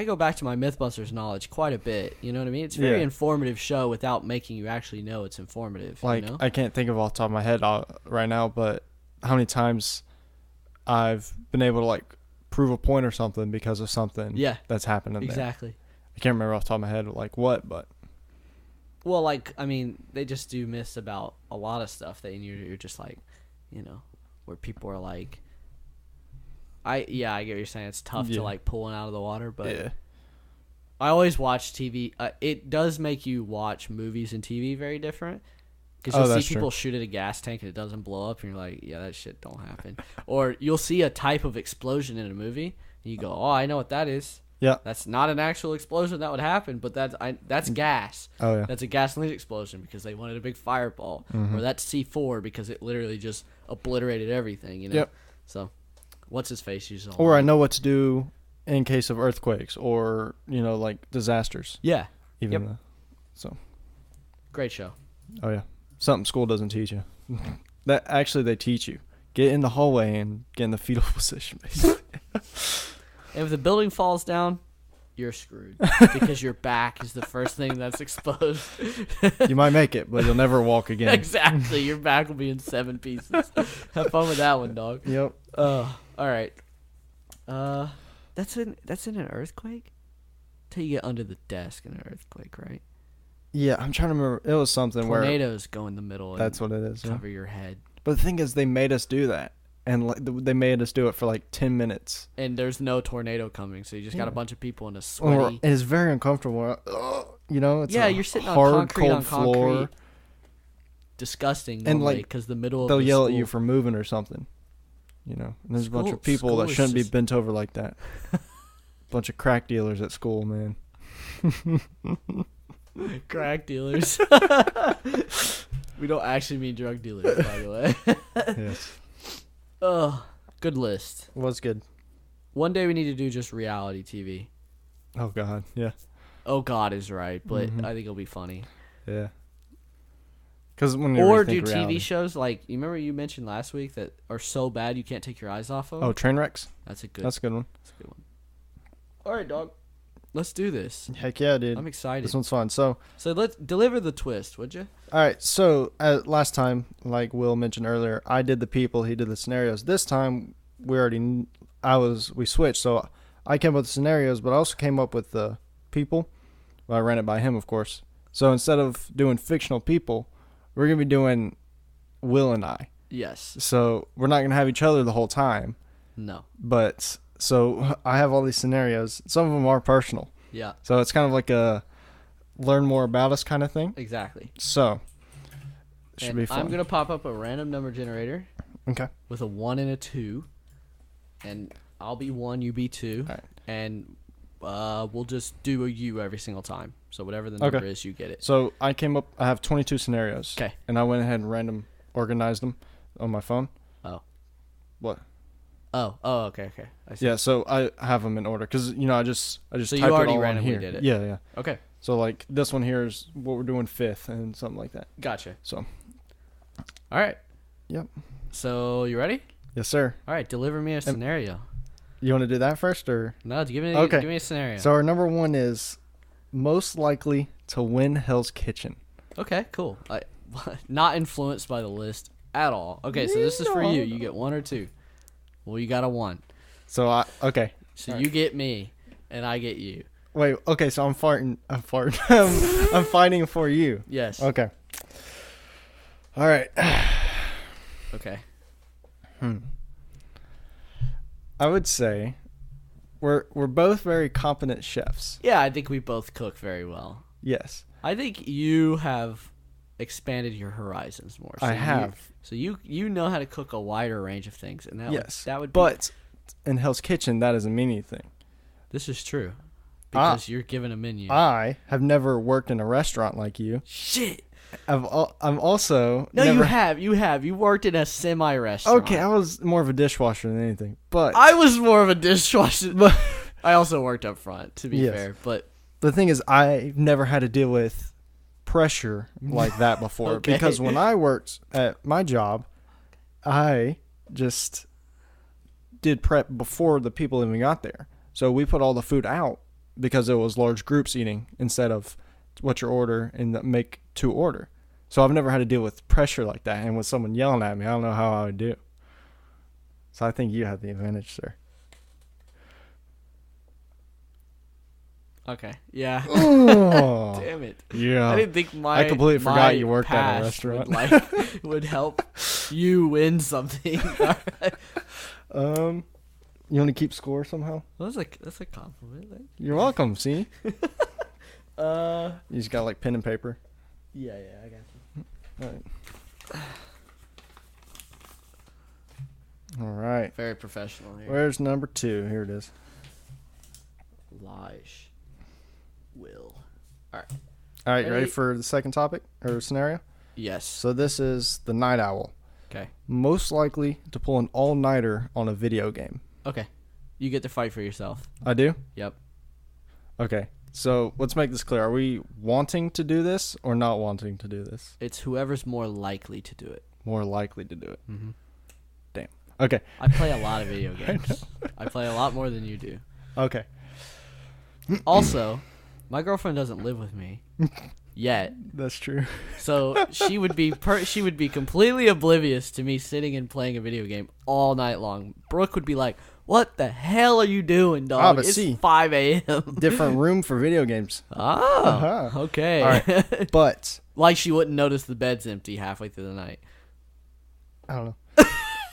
go back to my Mythbusters knowledge quite a bit. You know what I mean? It's a very informative show without making you actually know it's informative. Like, you know? I can't think of off the top of my head right now, but how many times I've been able to like prove a point or something because of something that's happened in exactly. there. I can't remember off the top of my head like what, but well, like I mean, they just do myths about a lot of stuff that you're just like, you know, where people are like, I get what you're saying. It's tough to like pull one out of the water, but I always watch TV. It does make you watch movies and TV very different. Because you'll see people shoot at a gas tank and it doesn't blow up, and you're like, yeah, that shit don't happen. Or you'll see a type of explosion in a movie, and you go, oh, I know what that is. Yeah. That's not an actual explosion that would happen, but that's gas. Oh, yeah. That's a gasoline explosion because they wanted a big fireball. Or that's C4 because it literally just obliterated everything, you know? Yep. So, what's his face uses? Or I know what to do in case of earthquakes or, you know, like disasters. Yeah. Even Great show. Oh, yeah. Something school doesn't teach you. That actually they teach you. Get in the hallway and get in the fetal position, basically. And if the building falls down, you're screwed because your back is the first thing that's exposed. You might make it, but you'll never walk again. Exactly. Your back will be in 7 pieces. Have fun with that one, dog. Yep. All right. That's in an earthquake? Till you get under the desk in an earthquake, right? Yeah, I'm trying to remember. It was something Tornadoes go in the middle. That's what it is. Cover your head. But the thing is, they made us do that. and like they made us do it for like 10 minutes. And there's no tornado coming, so you just got a bunch of people in a sweaty. And it's very uncomfortable. You know, it's you're sitting on hard, concrete cold floor. Disgusting, and normally, like because the middle of they'll the yell school. at you for moving or something. You know, and there's a bunch of people that shouldn't be bent over like that. Bunch of crack dealers at school, man. Crack dealers. We don't actually mean drug dealers, by the way. Yes. Oh, good list. Was good. One day we need to do just reality TV. Oh God, yeah. Oh God is right, but I think it'll be funny. Yeah. Because when or do TV shows like you remember you mentioned last week that are so bad you can't take your eyes off of. Oh, train wrecks. That's a good one. That's a good one. All right, dog. Let's do this. Heck yeah, dude. I'm excited. This one's fun. So let's deliver the twist, would you? All right. So last time, like Will mentioned earlier, I did the people, he did the scenarios. This time we switched. So I came up with the scenarios, but I also came up with the people. Well, I ran it by him, of course. So instead of doing fictional people, we're gonna be doing Will and I. Yes. So we're not gonna have each other the whole time. No. But so I have all these scenarios. Some of them are personal. Yeah. So it's kind of like a learn more about us kind of thing. Exactly. So it should be fun. I'm gonna pop up a random number generator. Okay. With a 1 and a 2, and I'll be 1, you be 2, all right. And we'll just do a U every single time. So whatever the number is, you get it. So I have 22 scenarios. Okay. And I went ahead and random organized them on my phone. Oh. What? Oh, okay. I see. Yeah, so I have them in order because I just so typed you already it all randomly on here. did it. Yeah. Okay. So like this one here is what we're doing 5th and something like that. Gotcha. So. All right. Yep. So you ready? Yes, sir. All right. Deliver me a scenario. You want to do that first or? No, give me a scenario. So our number 1 is most likely to win Hell's Kitchen. Okay, cool. Not influenced by the list at all. Okay, so this is for you. You get 1 or 2. Well, you got a 1. So okay. So you get me, and I get you. Wait. Okay. So I'm farting. I'm fighting for you. Yes. Okay. All right. Okay. I would say we're both very competent chefs. Yeah, I think we both cook very well. Yes. I think you have expanded your horizons more. So I have. You know how to cook a wider range of things, and that would be. But in Hell's Kitchen, that doesn't mean anything. This is true because you're given a menu. I have never worked in a restaurant like you. Shit. I'm also no. Never... You have. You worked in a semi-restaurant. Okay, I was more of a dishwasher than anything, but I was more of a dishwasher. But I also worked up front, to be fair. But the thing is, I've never had to deal with pressure like that before. Okay. Because when I worked at my job, I just did prep before the people even got there. So we put all the food out because it was large groups eating instead of what you order and make to order. So I've never had to deal with pressure like that. And with someone yelling at me, I don't know how I would do. So I think you have the advantage, sir. Okay. Yeah. Oh, damn it. Yeah. I didn't think I completely forgot you worked at a restaurant. Would help you win something. You want to keep score somehow? Well, that's a compliment. You're welcome. See. You just got like pen and paper. Yeah, I got you. All right. Very professional here. Where's number 2? Here it is. Will. All right. All right. You ready for the second topic or scenario? Yes. So this is the night owl. Okay. Most likely to pull an all-nighter on a video game. Okay. You get to fight for yourself. I do? Yep. Okay. So let's make this clear. Are we wanting to do this or not wanting to do this? It's whoever's more likely to do it. More likely to do it. Mm-hmm. Damn. Okay. I play a lot of video games. I play a lot more than you do. Okay. Also, my girlfriend doesn't live with me yet. That's true. So she would be completely oblivious to me sitting and playing a video game all night long. Brooke would be like, "What the hell are you doing, dog? It's 5 a.m. Different room for video games. Okay. All right. But like she wouldn't notice the bed's empty halfway through the night. I don't know.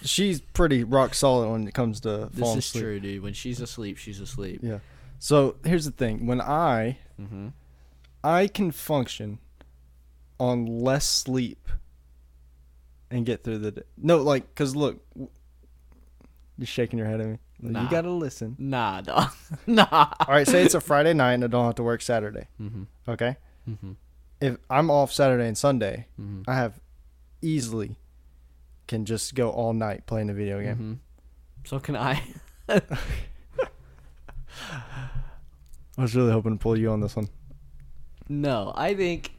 she's pretty rock solid when it comes to falling asleep. This is true, dude. When she's asleep, she's asleep. Yeah. So here's the thing: when I can function on less sleep and get through the day. No, like, cause look, you're shaking your head at me. Nah. You gotta listen. Nah, dog. Nah. All right, say it's a Friday night and I don't have to work Saturday. Okay. If I'm off Saturday and Sunday, I have easily can just go all night playing a video game. So can I. I was really hoping to pull you on this one. No, I think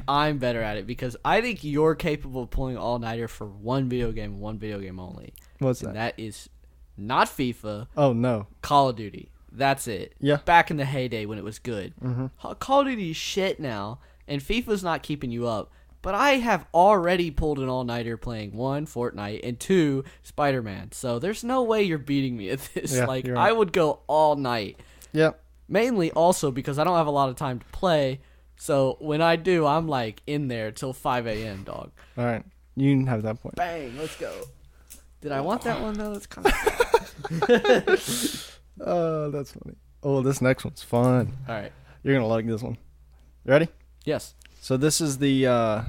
I'm better at it because I think you're capable of pulling all-nighter for one video game only. What's that? And that is not FIFA. Oh, no. Call of Duty. That's it. Yeah. Back in the heyday when it was good. Call of Duty is shit now, and FIFA's not keeping you up. But I have already pulled an all-nighter playing 1, Fortnite, and 2, Spider-Man. So there's no way you're beating me at this. Yeah, like, you're right. I would go all night. Yep. Mainly also because I don't have a lot of time to play. So when I do, I'm like in there till 5 a.m., dog. All right. You can have that point. Bang, let's go. Did I want that one, though? That's kind of Oh, that's funny. Oh, this next one's fun. All right. You're going to like this one. You ready? Yes. So this is the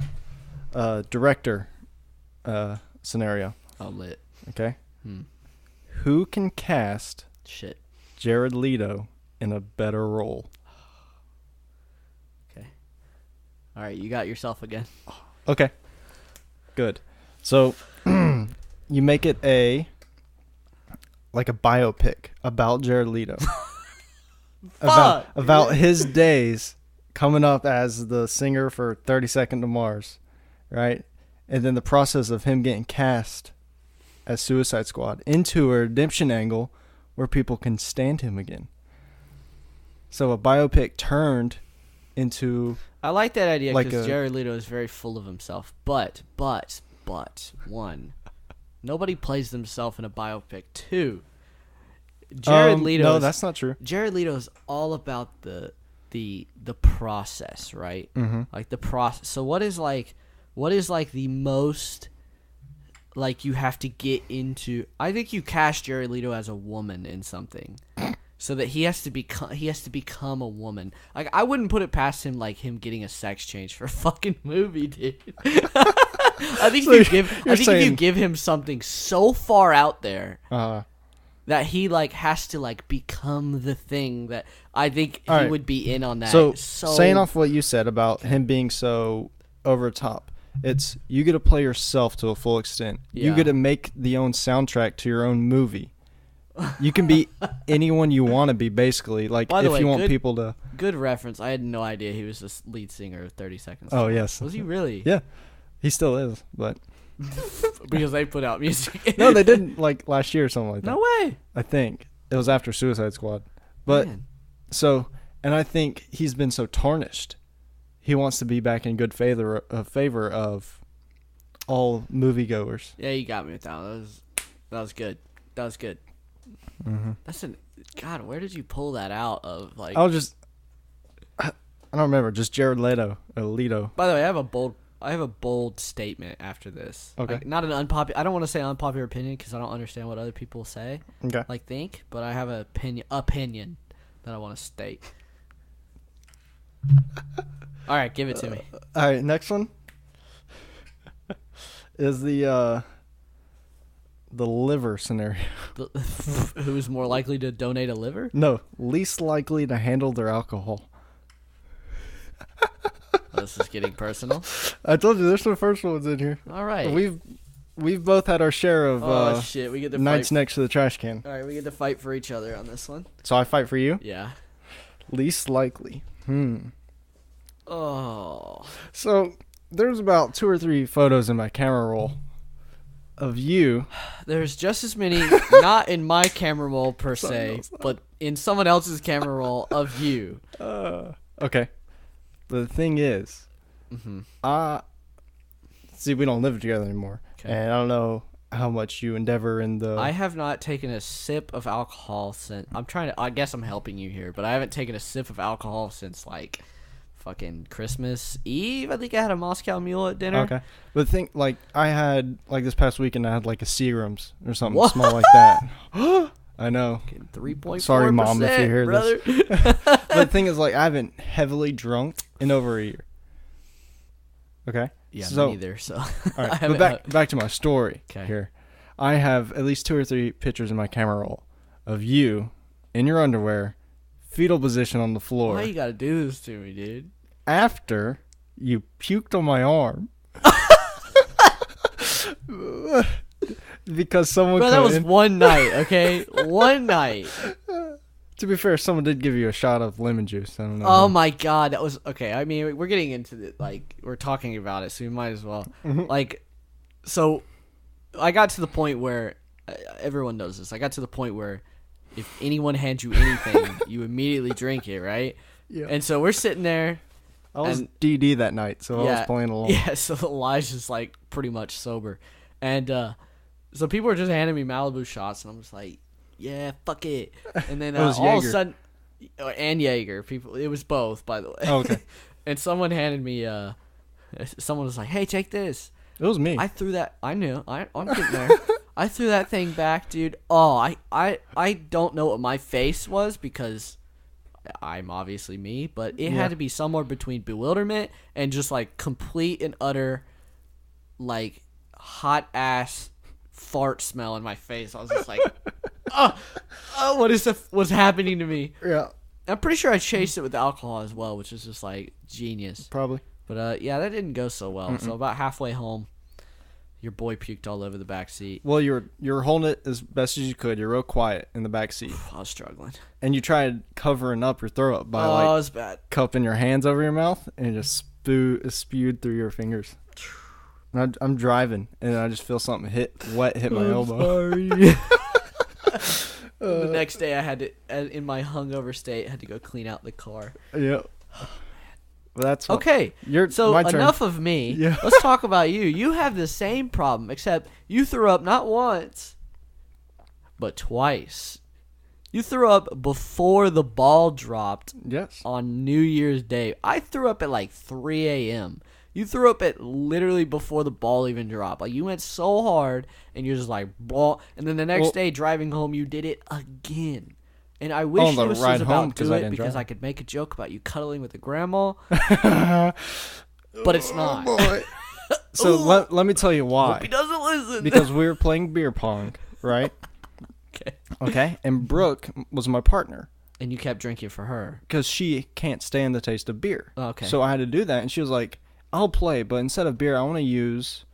director scenario. I'm lit. Okay? Who can cast Shit. Jared Leto in a better role? Okay. All right, you got yourself again. Okay. Good. So you make it like a biopic about Jared Leto. about his days coming up as the singer for 30 Seconds to Mars, right? And then the process of him getting cast as Suicide Squad into a redemption angle where people can stand him again. So a biopic turned into... I like that idea because Jared Leto is very full of himself. But, one, nobody plays themselves in a biopic. Two, Jared Leto... No, that's not true. Jared Leto is all about the process, right? Like the process. So what is like the most like you have to get into? I think you cast Jared Leto as a woman in something, so that he has to become a woman. Like I wouldn't put it past him, like him getting a sex change for a fucking movie, dude. I think if you give him something so far out there. That he like has to like become the thing that I think he would be in on that. So saying off what you said about him being so over top, it's you get to play yourself to a full extent. Yeah. You get to make the own soundtrack to your own movie. You can be anyone you want to be, basically. Like if you want people to. Good reference. I had no idea he was the lead singer of 30 Seconds. Oh yes. Was he really? Yeah, he still is, but. Because they put out music. No, they didn't, like last year or something like that. No way. I think it was after Suicide Squad. But and I think he's been so tarnished. He wants to be back in good favor of all moviegoers. Yeah, you got me with that one. That was good. That was good. God, where did you pull that out of? Like, I don't remember. Just Jared Leto. By the way, I have a bold statement after this. Okay. Like, not an unpopular. I don't want to say unpopular opinion because I don't understand what other people say. Okay. Like think, but I have an opinion that I want to state. All right, give it to me. All right, next one is the liver scenario. Who's more likely to donate a liver? No, least likely to handle their alcohol. This is getting personal. I told you there's some personal ones in here. All right. We've both had our share of shit. We get to nights next to the trash can. All right, we get to fight for each other on this one. So I fight for you? Yeah. Least likely. Oh. So there's about 2 or 3 photos in my camera roll of you. There's just as many, not in my camera roll per se, but in someone else's camera roll of you. Okay. But the thing is, see, we don't live together anymore, and I don't know how much you endeavor in the. I have not taken a sip of alcohol since. I guess I'm helping you here, but I haven't taken a sip of alcohol since like fucking Christmas Eve. I think I had a Moscow Mule at dinner. Okay. But think, like, I had, like, this past weekend, I had, like, a Seagram's or something small like that. I know. 3.4%. Sorry, Mom, if you hear brother. this. But the thing is, like, I haven't heavily drunk in over a year. Okay? Yeah, so, me neither. So, all right. But back to my story here. I have at least 2 or 3 pictures in my camera roll of you in your underwear, fetal position on the floor. Why you gotta do this to me, dude? After you puked on my arm. Because someone Bro, that was one night, okay? One night. To be fair, someone did give you a shot of lemon juice. I don't know. Oh my god, that was okay. I mean, we're getting into it, like, we're talking about it, so we might as well. Like, so I got to the point where everyone knows this. I got to the point where if anyone hands you anything, you immediately drink it, right? Yeah. And so we're sitting there. I was DD that night, so I was playing along. Yeah, so Elijah's like pretty much sober, and so people are just handing me Malibu shots, and I'm just like, yeah, fuck it. And then all of a sudden, and Jaeger, it was both, by the way. Oh, okay. And someone handed me, someone was like, hey, take this. It was me. I threw that. I knew. I'm getting there. I threw that thing back, dude. Oh, I don't know what my face was because I'm obviously me, but it had to be somewhere between bewilderment and just like complete and utter like hot ass fart smell in my face. I was just like, what's happening to me? Yeah. I'm pretty sure I chased it with alcohol as well, which is just like genius. Probably. But yeah, that didn't go so well. So about halfway home, your boy puked all over the back seat. Well, you were holding it as best as you could. You're real quiet in the back seat. I was struggling. And you tried covering up your throw up by it was bad. Cupping your hands over your mouth and it just spewed through your fingers. And I'm driving and I just feel something hit my elbow. Sorry. The next day I had to, in my hungover state, had to go clean out the car. Yeah. Well, that's okay. So enough of me. Yeah. Let's talk about you. You have the same problem, except you threw up not once, but twice. You threw up before the ball dropped. Yes. On New Year's Day. I threw up at like 3 a.m. You threw up at literally before the ball even dropped. Like, you went so hard, and you're just like, ball. And then the next day, driving home, you did it again. And I wish this was about to do it because I could make a joke about you cuddling with a grandma. But it's not. So let me tell you why. Hope he doesn't listen. Because we were playing beer pong, right? Okay. And Brooke was my partner. And you kept drinking for her. Because she can't stand the taste of beer. Okay. So I had to do that. And she was like, I'll play, but instead of beer, I want to use...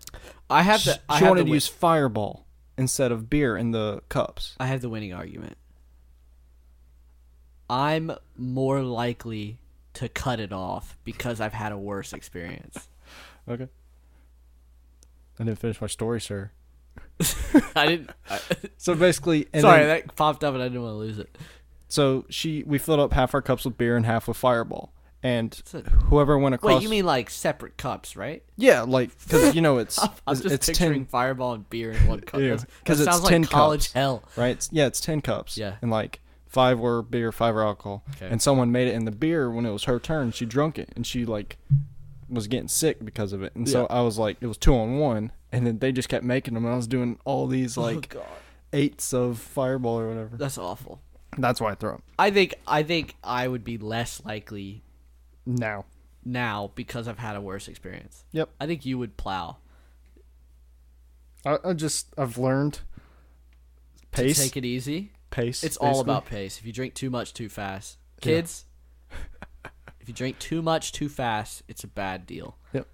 She wanted to use Fireball instead of beer in the cups. I have the winning argument. I'm more likely to cut it off because I've had a worse experience. Okay. I didn't finish my story, sir. I didn't. So basically... Sorry, that popped up and I didn't want to lose it. So we filled up half our cups with beer and half with Fireball. And whoever went across... Wait, you mean like separate cups, right? Yeah, like, because, it's... I'm just picturing 10, Fireball and beer in one cup. Yeah, because it sounds like college cups, hell. Right? It's 10 cups. Yeah. And like 5 were beer, 5 were alcohol. Okay. And someone made it in the beer when it was her turn. She drunk it, and she like was getting sick because of it. And so I was like, it was 2 on 1, and then they just kept making them, and I was doing all these like 8s of Fireball or whatever. That's awful. That's why I throw them. I think I would be less likely now because I've had a worse experience. Yep. I think you would plow. I've learned pace. To take it easy. Pace. It's all about pace. If you drink too much too fast, kids, if you drink too much too fast, it's a bad deal. Yep.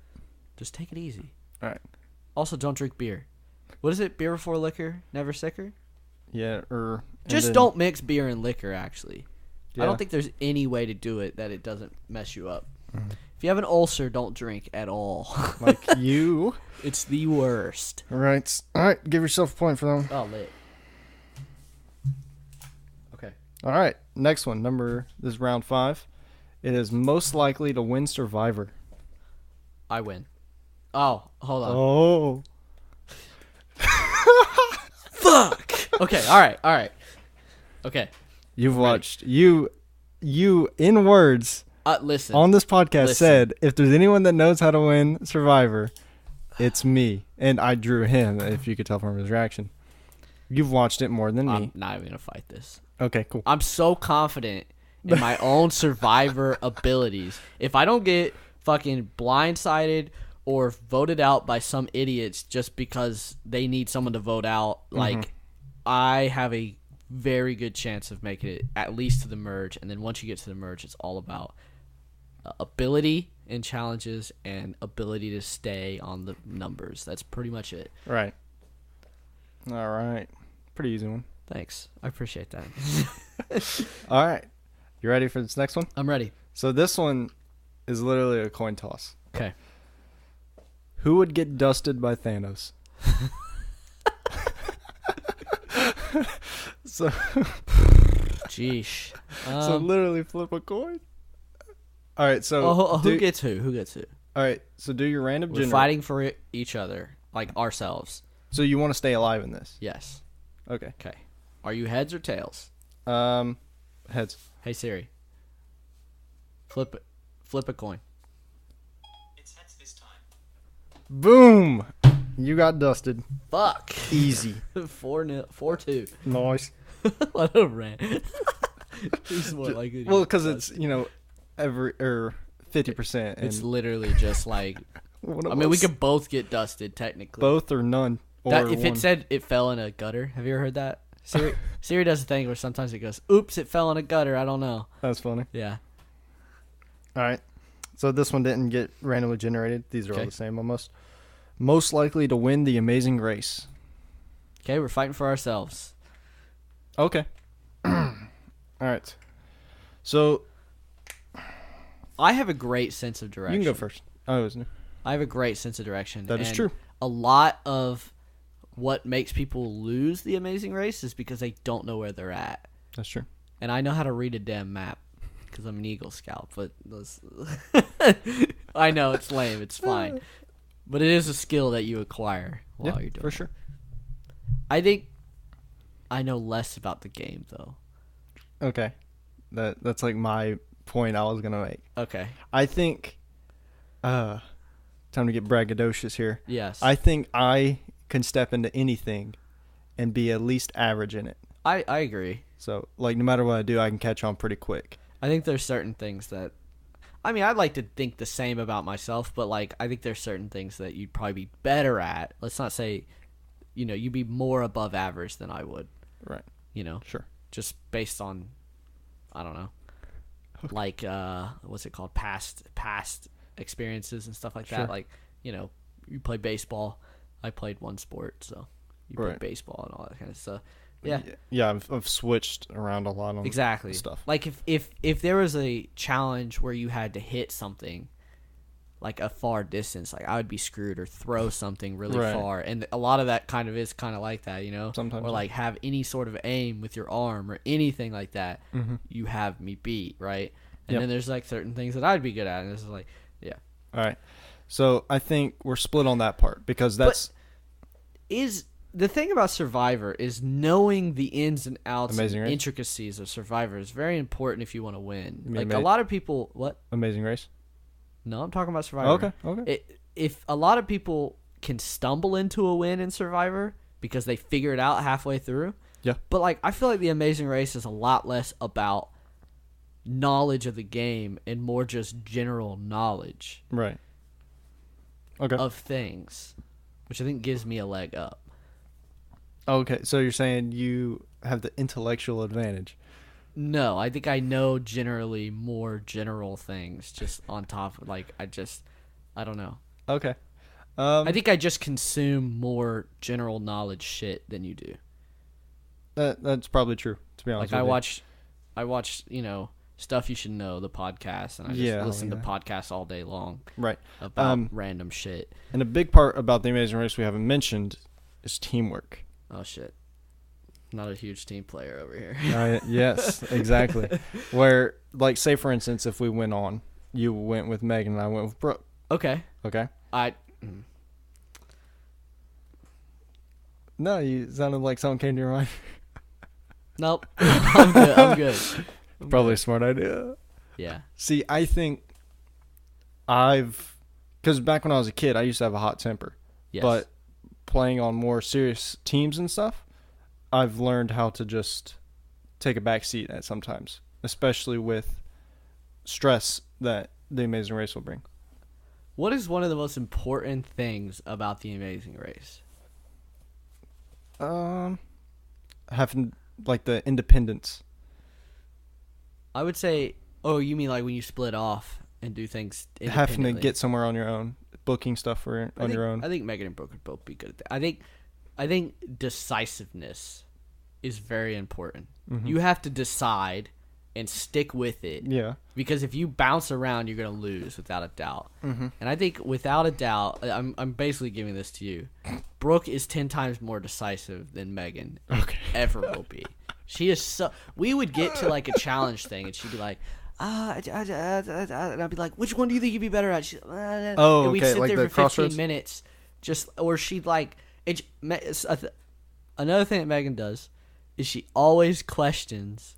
Just take it easy. All right. Also, don't drink beer. What is it? Beer before liquor, never sicker? Yeah, just don't mix beer and liquor, actually. Yeah. I don't think there's any way to do it that it doesn't mess you up. Mm-hmm. If you have an ulcer, don't drink at all. Like you. It's the worst. All right. Give yourself a point for that one. Oh, lit. Okay. All right. Next one. This is round 5. It is most likely to win Survivor. I win. Oh, hold on. Oh. Fuck. Okay. All right. Okay. You've watched you in words. Listen. On this podcast said, if there's anyone that knows how to win Survivor, it's me. And I drew him, if you could tell from his reaction. You've watched it more than me. I'm not even going to fight this. Okay, cool. I'm so confident in my own Survivor abilities. If I don't get fucking blindsided or voted out by some idiots just because they need someone to vote out, like, I have a very good chance of making it at least to the merge. And then once you get to the merge, it's all about ability in challenges and ability to stay on the numbers. That's pretty much it. Right. All right. Pretty easy one. Thanks. I appreciate that. All right. You ready for this next one? I'm ready. So this one is literally a coin toss. Okay. Who would get dusted by Thanos? So, Jeesh. So literally flip a coin. All right. So who gets who? Who gets who? All right. So do your random. We're fighting for each other, like ourselves. So you want to stay alive in this? Yes. Okay. Okay. Are you heads or tails? Heads. Hey Siri. Flip a coin. It's heads this time. Boom! You got dusted. Fuck. Easy. 4-2. Nice. What a rant. Well, because it's every 50%. It's literally just like. I mean, we could both get dusted technically. Both or none. If it said it fell in a gutter, have you ever heard that? Siri does a thing where sometimes it goes, "Oops, it fell in a gutter." I don't know. That's funny. Yeah. All right. So this one didn't get randomly generated. These are all the same almost. Most likely to win the Amazing Race. Okay, we're fighting for ourselves. Okay. All right. So I have a great sense of direction. You can go first. Oh, it was new. I have a great sense of direction. That is true. A lot of what makes people lose the Amazing Race is because they don't know where they're at. That's true. And I know how to read a damn map because I'm an Eagle Scout. But I know it's lame. It's fine. But it is a skill that you acquire while you're doing it. For sure. I think I know less about the game, though. Okay. That's like my point I was going to make. Okay. I think, time to get braggadocious here. Yes. I think I can step into anything and be at least average in it. I agree. So, like, no matter what I do, I can catch on pretty quick. I think there's certain things that, I mean, I'd like to think the same about myself, but, like, I think there's certain things that you'd probably be better at. Let's not say, you'd be more above average than I would. Right. Sure. Just based on, I don't know, like, what's it called? Past experiences and stuff like that. Sure. Like, you play baseball. I played one sport, so you play baseball and all that kind of stuff. Yeah. Yeah, I've switched around a lot on stuff. Like if there was a challenge where you had to hit something like a far distance, like I would be screwed, or throw something really far. And a lot of that kind of is kind of like that, Sometimes. Or like have any sort of aim with your arm or anything like that. Mm-hmm. You have me beat, right? And then there's like certain things that I'd be good at, and this is like, yeah. All right. So I think we're split on that part because that's the thing about Survivor is knowing the ins and outs and Race? Intricacies of Survivor is very important if you want to win. Like a lot of people, what? Amazing Race? No, I'm talking about Survivor. Okay. If a lot of people can stumble into a win in Survivor because they figure it out halfway through. Yeah. But like I feel like the Amazing Race is a lot less about knowledge of the game and more just general knowledge. Right. Okay. Of things, which I think gives me a leg up. Okay, so you're saying you have the intellectual advantage. No, I think I know generally more general things just on top of, like, I don't know. Okay. I think I just consume more general knowledge shit than you do. That's probably true, to be honest with you. I watch, Stuff You Should Know, the podcast, and I just listen to podcasts all day long. Right. About random shit. And a big part about the Amazing Race we haven't mentioned is teamwork. Oh, shit. Not a huge team player over here. Yes, exactly. Where, like, say, for instance, if we went on, you went with Megan and I went with Brooke. Okay. No, you sounded like something came to your mind. Nope. I'm good. Probably a smart idea. Yeah. See, I think because back when I was a kid, I used to have a hot temper. Yes. But playing on more serious teams and stuff, I've learned how to just take a back seat at sometimes, especially with stress that the Amazing Race will bring. What is one of the most important things about the Amazing Race? Having like the independence. I would say, oh, you mean like when you split off and do things Having independently? to get somewhere on your own, booking stuff on your own. I think Megan and Brooke would both be good at that. I think decisiveness is very important. Mm-hmm. You have to decide and stick with it. Yeah. Because if you bounce around, you're going to lose without a doubt. Mm-hmm. And I think without a doubt, I'm basically giving this to you. Brooke is 10 times more decisive than Megan ever will be. She is so. We would get to like a challenge thing, and she'd be like, and I'd be like, which one do you think you'd be better at? She's, and we'd sit like there the for 15 crossroads? minutes, or she'd like. Another thing that Megan does is she always questions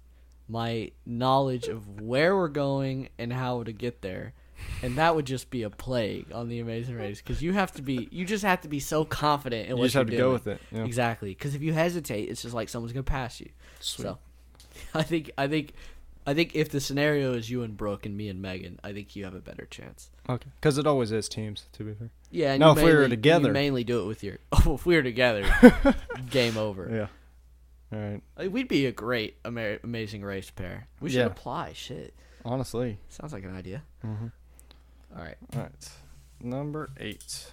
my knowledge of where we're going and how to get there, and that would just be a plague on the Amazing Race because you just have to be so confident in what You just have to you're doing. go with it. Yeah. Exactly, because if you hesitate, it's just like someone's gonna pass you. Sweet. So, I think if the scenario is you and Brooke and me and Megan, I think you have a better chance. Okay. Because it always is teams, to be fair. Yeah. And Now, you if we were mainly- together- you mainly do it with your. Oh, if we were together, game over. Yeah. All right. We'd be a great Amazing Race pair. We should Yeah. apply. Shit, Honestly. sounds like an idea. Mm-hmm. All right. All right. Number 8.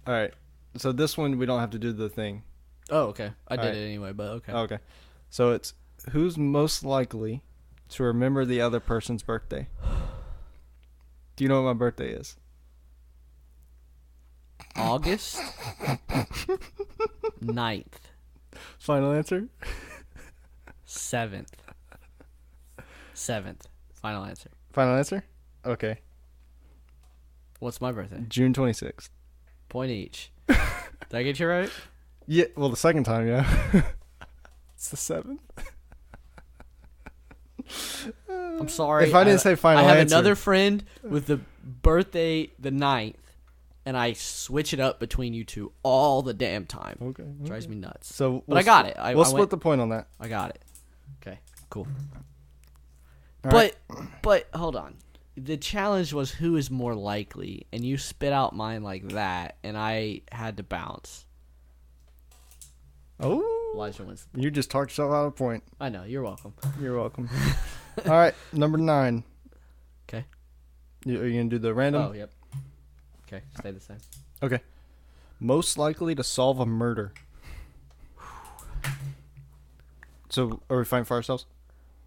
All right. So this one, we don't have to do the thing. Oh, okay. I did Alright. it anyway, but okay. Okay. So it's who's most likely to remember the other person's birthday? Do you know what my birthday is? August 9th, Final answer? 7th. Final answer. Final answer? Okay. What's my birthday? June 26th. Point each. Did I get you right? Yeah, well, the second time, yeah. It's the 7th. I'm sorry. If I didn't say final I have answer. another friend with the birthday the 9th, and I switch it up between you two all the damn time. Okay. Drives me nuts. So, But I got it. We'll split the point on that. I got it. Okay, cool. All right. But hold on. The challenge was who is more likely, and you spit out mine like that, and I had to bounce. Oh. Elijah wins. You just talked yourself out of a point. I know. You're welcome. You're welcome. All right, number 9. Okay. Are you going to do the random? Oh, yep. Okay, stay the same. Okay. Most likely to solve a murder. So, are we fighting for ourselves?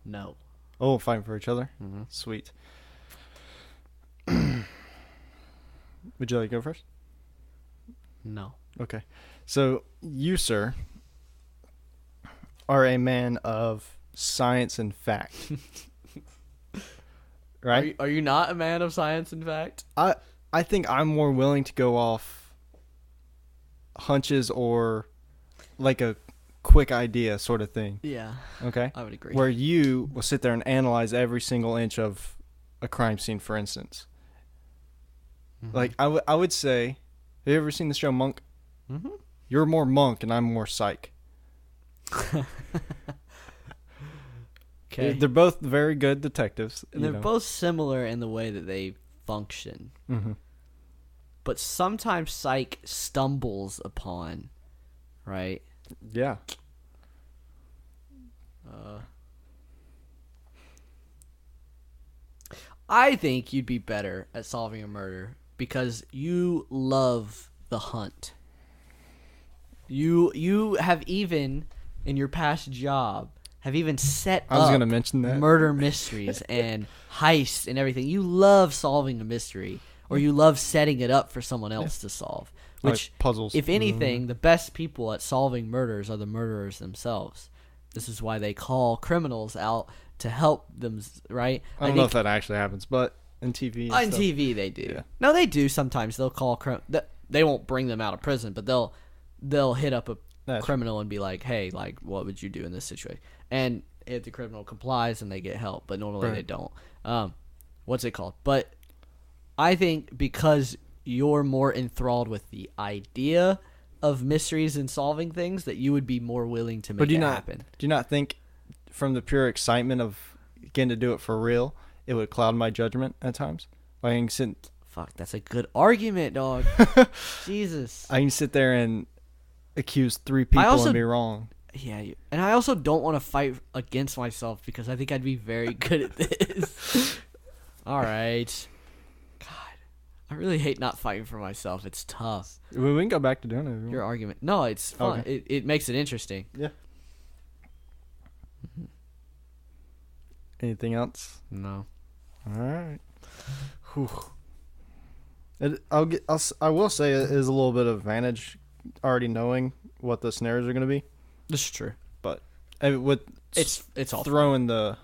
No. Oh, fighting for each other? Mm-hmm. Sweet. Would you like to go first? No. Okay. So, you, sir, are a man of science and fact. Right? Are you not a man of science and fact? I think I'm more willing to go off hunches or like a quick idea sort of thing. Yeah. Okay? I would agree. Where you will sit there and analyze every single inch of a crime scene, for instance. Mm-hmm. Like, I would say, have you ever seen the show Monk? Mm-hmm. You're more Monk and I'm more Psych. Okay. They're both very good detectives. And they're both similar in the way that they function. Mm-hmm. But sometimes Psych stumbles upon, right? Yeah. I think you'd be better at solving a murder because you love the hunt. You have even, in your past job, have even set I was up gonna mention that. murder mysteries and heists and everything. You love solving a mystery, or you love setting it up for someone else to solve. Which, Like puzzles. if anything, the best people at solving murders are the murderers themselves. This is why they call criminals out to help them, right? I don't know if that actually happens, but in TV. On TV they do. Yeah. No, they do sometimes. They'll call they won't bring them out of prison, but they'll hit up a criminal and be like, "Hey, like, what would you do in this situation?" And if the criminal complies and they get help, but normally Right. they don't. What's it called? But I think because you're more enthralled with the idea of mysteries and solving things, that you would be more willing to make it happen. Do you not think from the pure excitement of getting to do it for real, it would cloud my judgment at times? Like I can sit, Fuck, that's a good argument, dog. Jesus. I can sit there and accuse 3 people and be wrong. Yeah, and I also don't want to fight against myself because I think I'd be very good at this. All right. God, I really hate not fighting for myself. It's tough. We can go back to doing it. Your argument. No, it's fun. Okay. It makes it interesting. Yeah. Anything else? No. All right. Whew. I will say it is a little bit of advantage already knowing what the scenarios are going to be. This is true. But with It's all throwing the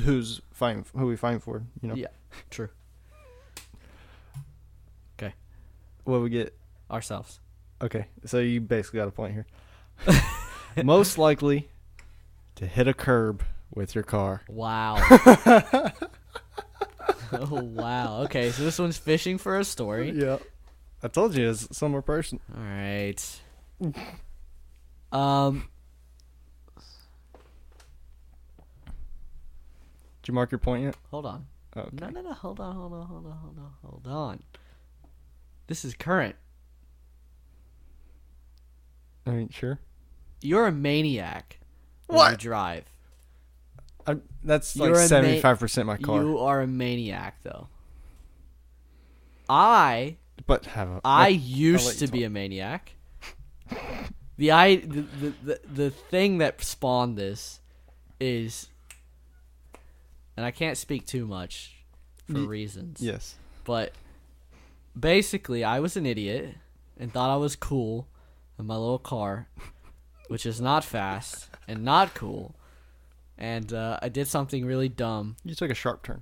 who we fighting for, you know. Yeah, true. Okay. What we get Ourselves. Okay, so you basically got a point here. Most likely to hit a curb with your car. Wow. Oh, wow. Okay, so this one's fishing for a story. Yeah. I told you it's somewhere personal. All right. Did you mark your point yet? Hold on. Okay. No. Hold on. This is current. I mean, sure. You're a maniac when What? you drive. That's You're like a 75% my car. You are a maniac, though. I used to be a maniac. The thing that spawned this is, and I can't speak too much for reasons. Yes. But basically, I was an idiot and thought I was cool in my little car, which is not fast and not cool. And I did something really dumb. You took a sharp turn.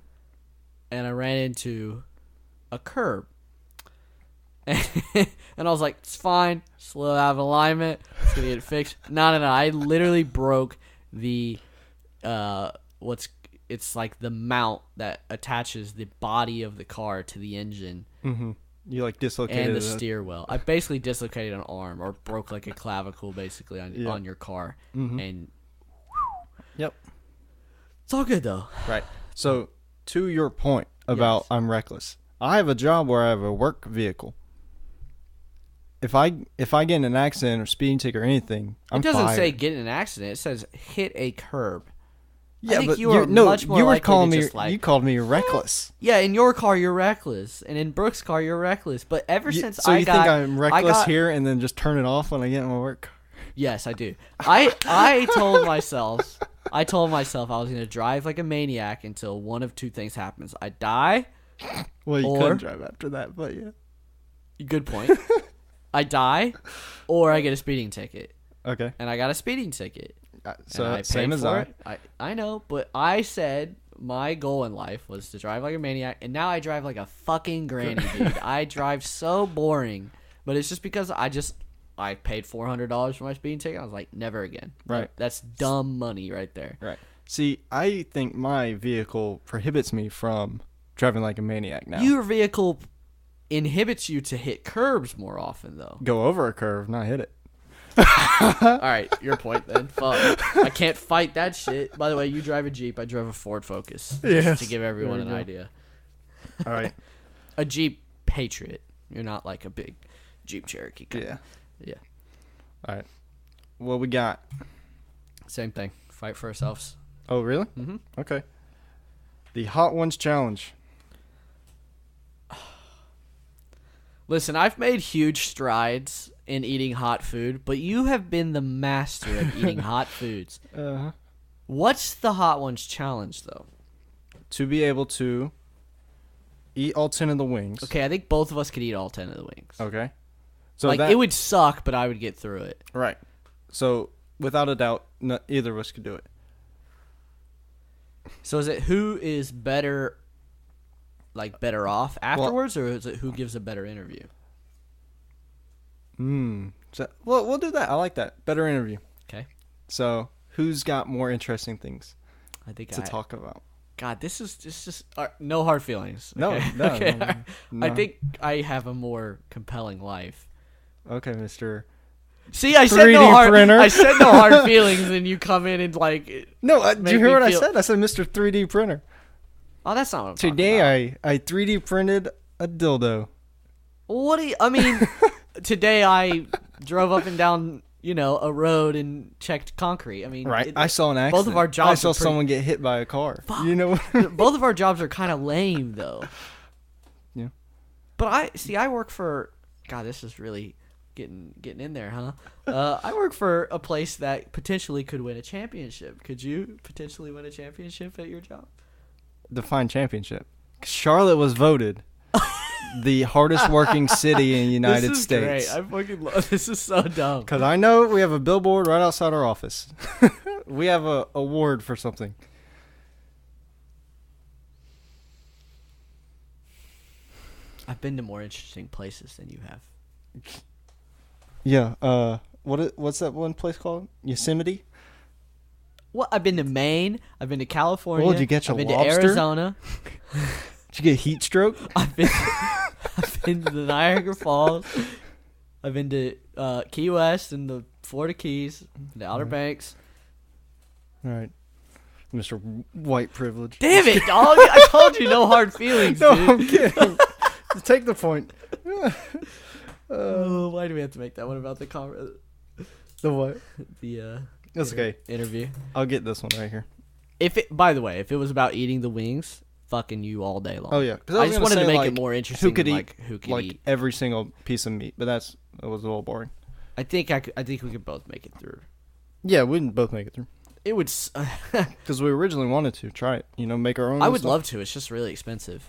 And I ran into a curb. And I was like, it's fine. Slow out of alignment. It's going to get fixed. No. I literally broke the, it's like the mount that attaches the body of the car to the engine. Mm-hmm. You like dislocated and the steer wheel. I basically dislocated an arm or broke like a clavicle basically on your car. Mm-hmm. And yep. It's all good though. Right. So to your point about I'm reckless, I have a job where I have a work vehicle. If I get in an accident or speeding ticket or anything, I'm fired. It doesn't say get in an accident. It says hit a curb. Yeah, I think but you are much more likely to just like... You called me reckless. Yeah, in your car you're reckless, and in Brooke's car you're reckless. But ever since so you think I'm reckless here and then just turn it off when I get in my work car? Yes, I do. I told myself I was going to drive like a maniac until one of two things happens. I die. Well, you couldn't drive after that, but yeah. Good point. I die, or I get a speeding ticket. Okay. And I got a speeding ticket. So same as I. I know, but I said my goal in life was to drive like a maniac, and now I drive like a fucking granny, dude. I drive so boring, but it's just because I paid $400 for my speeding ticket. I was like, never again. Right. That's dumb money right there. Right. See, I think my vehicle prohibits me from driving like a maniac now. Your vehicle inhibits you to hit curbs more often, though. Go over a curve, not hit it. All right, your point then. Fuck. I can't fight that shit. By the way, you drive a Jeep. I drove a Ford Focus. Yes. To give everyone an idea. All right. A Jeep Patriot. You're not like a big Jeep Cherokee kind. Yeah. All right. What we got? Same thing. Fight for ourselves. Oh, really? Mm-hmm. Okay. The Hot Ones Challenge. Listen, I've made huge strides in eating hot food, but you have been the master of eating hot foods. Uh-huh. What's the Hot Ones Challenge, though? To be able to eat all 10 of the wings. Okay, I think both of us could eat all 10 of the wings. Okay. So like, it would suck, but I would get through it. Right. So, without a doubt, either of us could do it. So is it who is better, like better off afterwards, or is it who gives a better interview? So, well, we'll do that. I like that. Better interview. Okay. So, who's got more interesting things? to talk about. God, this is just no hard feelings. Okay? No. Okay. No. I think I have a more compelling life. Okay, Mr. See, I said 3D no hard. printer. I said no hard feelings, and you come in and like. No, did you hear what I said? I said Mr. 3D printer. Oh, that's not what I'm Today talking about. I 3D printed a dildo. What do you? I mean, today I drove up and down, a road and checked concrete. I mean, right. I saw an accident. Both of our jobs. I saw someone get hit by a car. Fuck. You know. Both of our jobs are kind of lame, though. Yeah. But I work for. God, this is really getting in there, huh? I work for a place that potentially could win a championship. Could you potentially win a championship at your job? Define championship. Charlotte was voted the hardest working city in the United States. This is great. I fucking love this. Is so dumb. Because I know we have a billboard right outside our office. We have a award for something. I've been to more interesting places than you have. Yeah. What's that one place called? Yosemite? Well, I've been to Maine. I've been to California. Oh, did you get your I've been lobster? to Arizona. Did you get heat stroke? I've been to the Niagara Falls. I've been to Key West and the Florida Keys, the Outer Banks. All right. Mr. White Privilege. Damn it, dog. I told you no hard feelings, No, dude. I'm kidding. Take the point. Why do we have to make that one about the The what? That's okay. Interview. I'll get this one right here. By the way, if it was about eating the wings, fucking you all day long. Oh yeah, I just wanted to make it more interesting. Who could eat? Who could like eat every single piece of meat? But it was a little boring. I think we could both make it through. Yeah, we didn't both make it through. It would because we originally wanted to try it. Make our own. I would love to. It's just really expensive.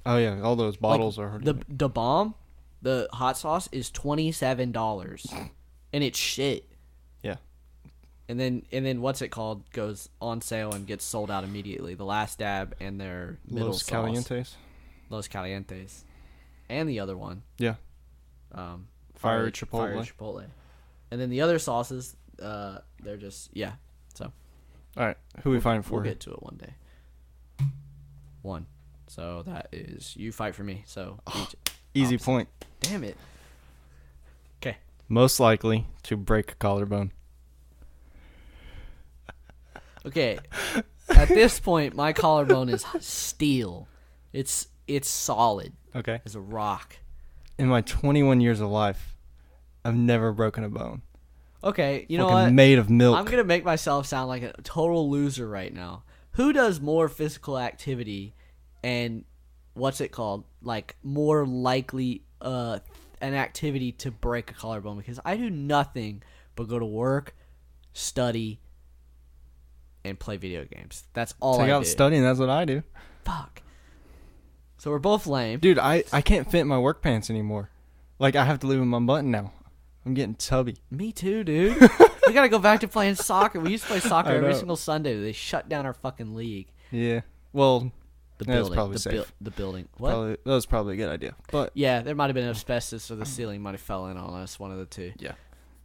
Oh yeah, all those bottles are. The bomb, the hot sauce is $27, and it's shit. Yeah. And then what's it called goes on sale and gets sold out immediately. The Last Dab and their middle Los sauce. Calientes. Los Calientes, and the other one. Yeah. Fire Chipotle. And then the other sauces, they're just So. All right, who we fighting for? We'll get to it one day. One. So that is you fight for me. So easy point. Damn it. Okay. Most likely to break a collarbone. Okay. At this point, my collarbone is steel. It's solid. Okay. As a rock. In my 21 years of life, I've never broken a bone. Okay, you know what? Made of milk. I'm gonna make myself sound like a total loser right now. Who does more physical activity, and what's it called? Like more likely an activity to break a collarbone? Because I do nothing but go to work, study, and play video games. That's all I do. Take out studying. That's what I do. Fuck. So we're both lame. Dude, I can't fit in my work pants anymore. Like, I have to leave them unbuttoned now. I'm getting tubby. Me too, dude. We gotta go back to playing soccer. We used to play soccer every single Sunday. They shut down our fucking league. Yeah. Well, the that's building. probably safe. The building. What? That was probably a good idea. But yeah, there might have been asbestos, or the ceiling might have fell in on us. One of the two. Yeah.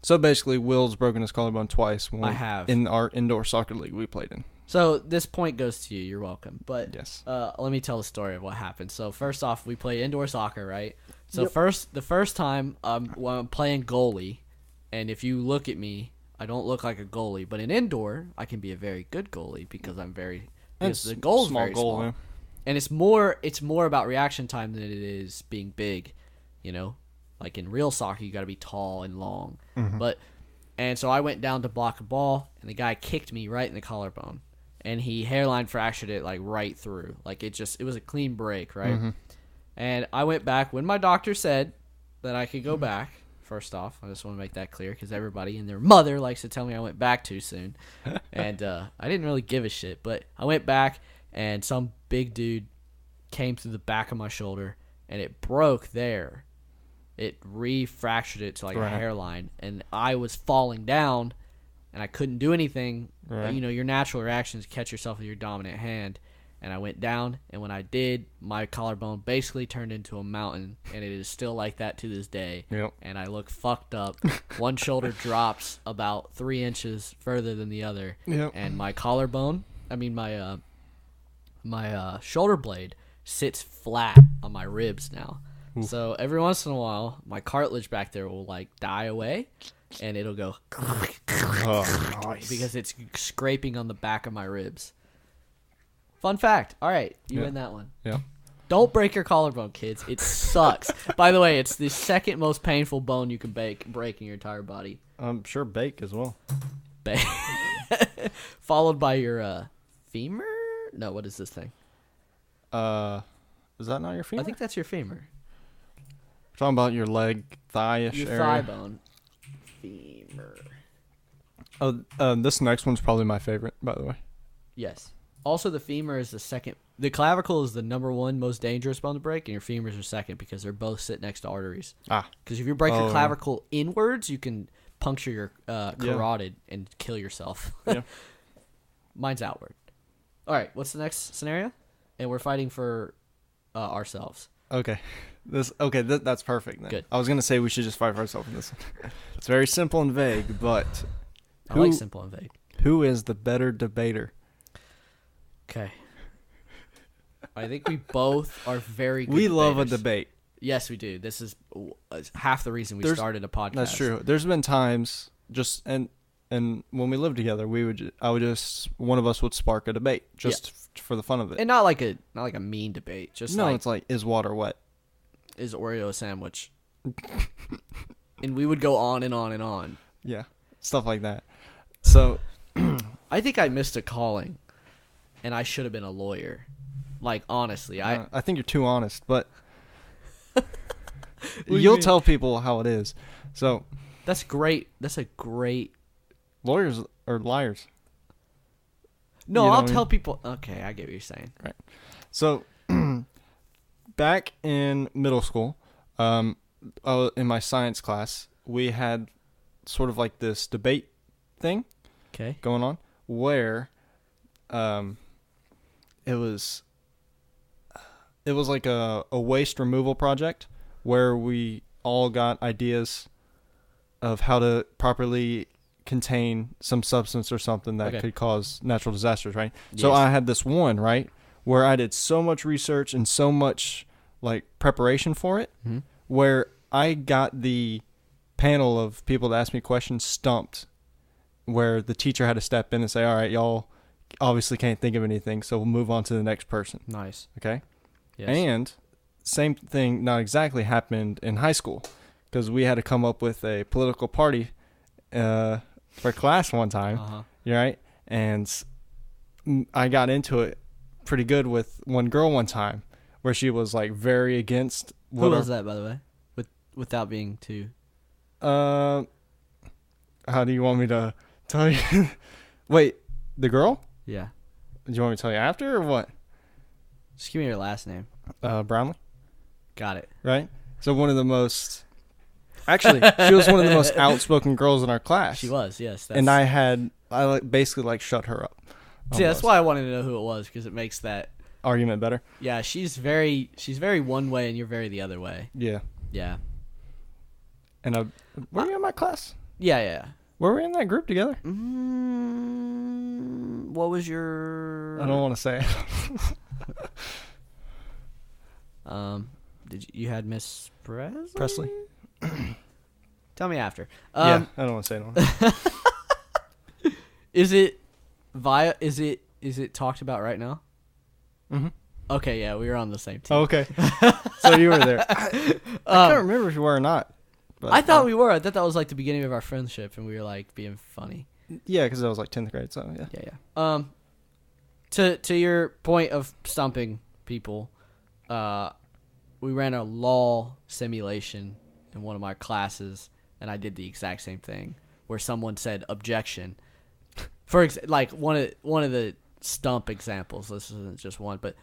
So basically, Will's broken his collarbone twice. I have. In our indoor soccer league we played in. So this point goes to you. You're welcome. But yes. Let me tell the story of what happened. So first off, we play indoor soccer, right? So Yep. the first time when I'm playing goalie, and if you look at me, I don't look like a goalie. But in indoor, I can be a very good goalie because the goal's very small. Yeah. And it's more about reaction time than it is being big, Like in real soccer, you got to be tall and long. Mm-hmm. And so I went down to block a ball, and the guy kicked me right in the collarbone, and he hairline fractured it like right through. Like it was a clean break, right? Mm-hmm. And I went back when my doctor said that I could go back. First off, I just want to make that clear because everybody and their mother likes to tell me I went back too soon, and I didn't really give a shit. But I went back, and some big dude came through the back of my shoulder, and it broke there. It refractured it to like a hairline, and I was falling down, and I couldn't do anything. Right. Your natural reaction is catch yourself with your dominant hand, and I went down, and when I did, my collarbone basically turned into a mountain, and it is still like that to this day. Yep. And I look fucked up. One shoulder drops about 3 inches further than the other, yep. and my collarbone my shoulder blade sits flat on my ribs now. Ooh. So every once in a while, my cartilage back there will like die away, and it'll go because it's scraping on the back of my ribs. Fun fact. All right, you win that one. Yeah. Don't break your collarbone, kids. It sucks. By the way, it's the second most painful bone you can break in your entire body. I'm sure bake as well. Followed by your femur? No, what is this thing? Is that not your femur? I think that's your femur. We're talking about your leg, thigh-ish area. Your thigh bone. Femur. Oh, this next one's probably my favorite, by the way. Yes. Also, the femur is the second. The clavicle is the number one most dangerous bone to break, and your femurs are second because they're both sit next to arteries. Because if you break your clavicle inwards, you can puncture your carotid and kill yourself. Yeah. Mine's outward. All right, what's the next scenario? And we're fighting for ourselves. Okay. That's perfect then. Good. I was going to say we should just fight for ourselves in this one. It's very simple and vague, but... I like simple and vague. Who is the better debater? Okay. I think we both are very good We debaters. love a debate. Yes, we do. This is half the reason we started a podcast. That's true. There's been times and when we lived together, one of us would spark a debate for the fun of it. And not like a mean debate. It's like, is water wet? Is Oreo a sandwich? And we would go on and on and on. Yeah. Stuff like that. So I think I missed a calling and I should have been a lawyer. Like, honestly, I think you're too honest, but you'll tell people how it is. So that's great. That's a great. Lawyers are liars. No, I'll tell people. Okay, I get what you're saying. Right. So back in middle school, in my science class, we had sort of like this debate thing going on where it was like a waste removal project where we all got ideas of how to properly contain some substance or something that could cause natural disasters, right? Yes. So I had this one, right, where I did so much research and so much like preparation for it, where I got the panel of people that asked me questions stumped, where the teacher had to step in and say, all right, y'all obviously can't think of anything, so we'll move on to the next person. Nice. Okay? Yes. And same thing, not exactly, happened in high school, because we had to come up with a political party for class one time, right? And I got into it pretty good with one girl one time, where she was like very against. Who was that, by the way? Without being too. How do you want me to tell you? Wait, the girl? Yeah. Do you want me to tell you after or what? Just give me your last name. Brownlee. Got it. Right? So one of the most... Actually, she was one of the most outspoken girls in our class. She was, yes. And I basically shut her up. See, that's why I wanted to know who it was, because it makes that... argument better. Yeah, she's very one way and you're very the other way. Yeah. Yeah. And were you in my class? Yeah. Were we in that group together? What was your... I don't want to say it. You had Miss Presley? Tell me after. Yeah, I don't want to say it. Is it talked about right now? Mm-hmm. Okay, yeah, we were on the same team. Oh, okay. So you were there. I can't remember if you were or not. But, I thought we were. I thought that was like the beginning of our friendship, and we were like being funny. Yeah, because that was like 10th grade, so yeah. Yeah. To your point of stumping people, we ran a law simulation in one of my classes, and I did the exact same thing, where someone said objection. Like one of the stump examples. This isn't just one, but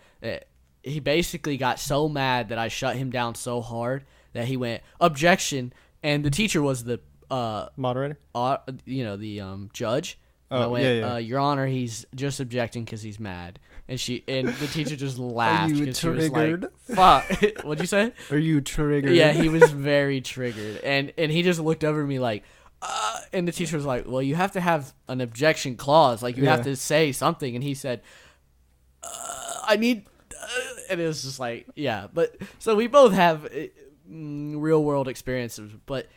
he basically got so mad that I shut him down so hard that he went objection, and the teacher was the moderator, the judge. Oh, and I went, yeah. Your Honor, he's just objecting because he's mad, and the teacher just laughed. Are you triggered? She was like, fuck. What'd you say? Are you triggered? Yeah, he was very triggered, and he just looked over at me like, and the teacher was like, well, you have to have an objection clause. Like, you have to say something. And he said, I need, and it was just like, yeah. But, so we both have real world experiences. But,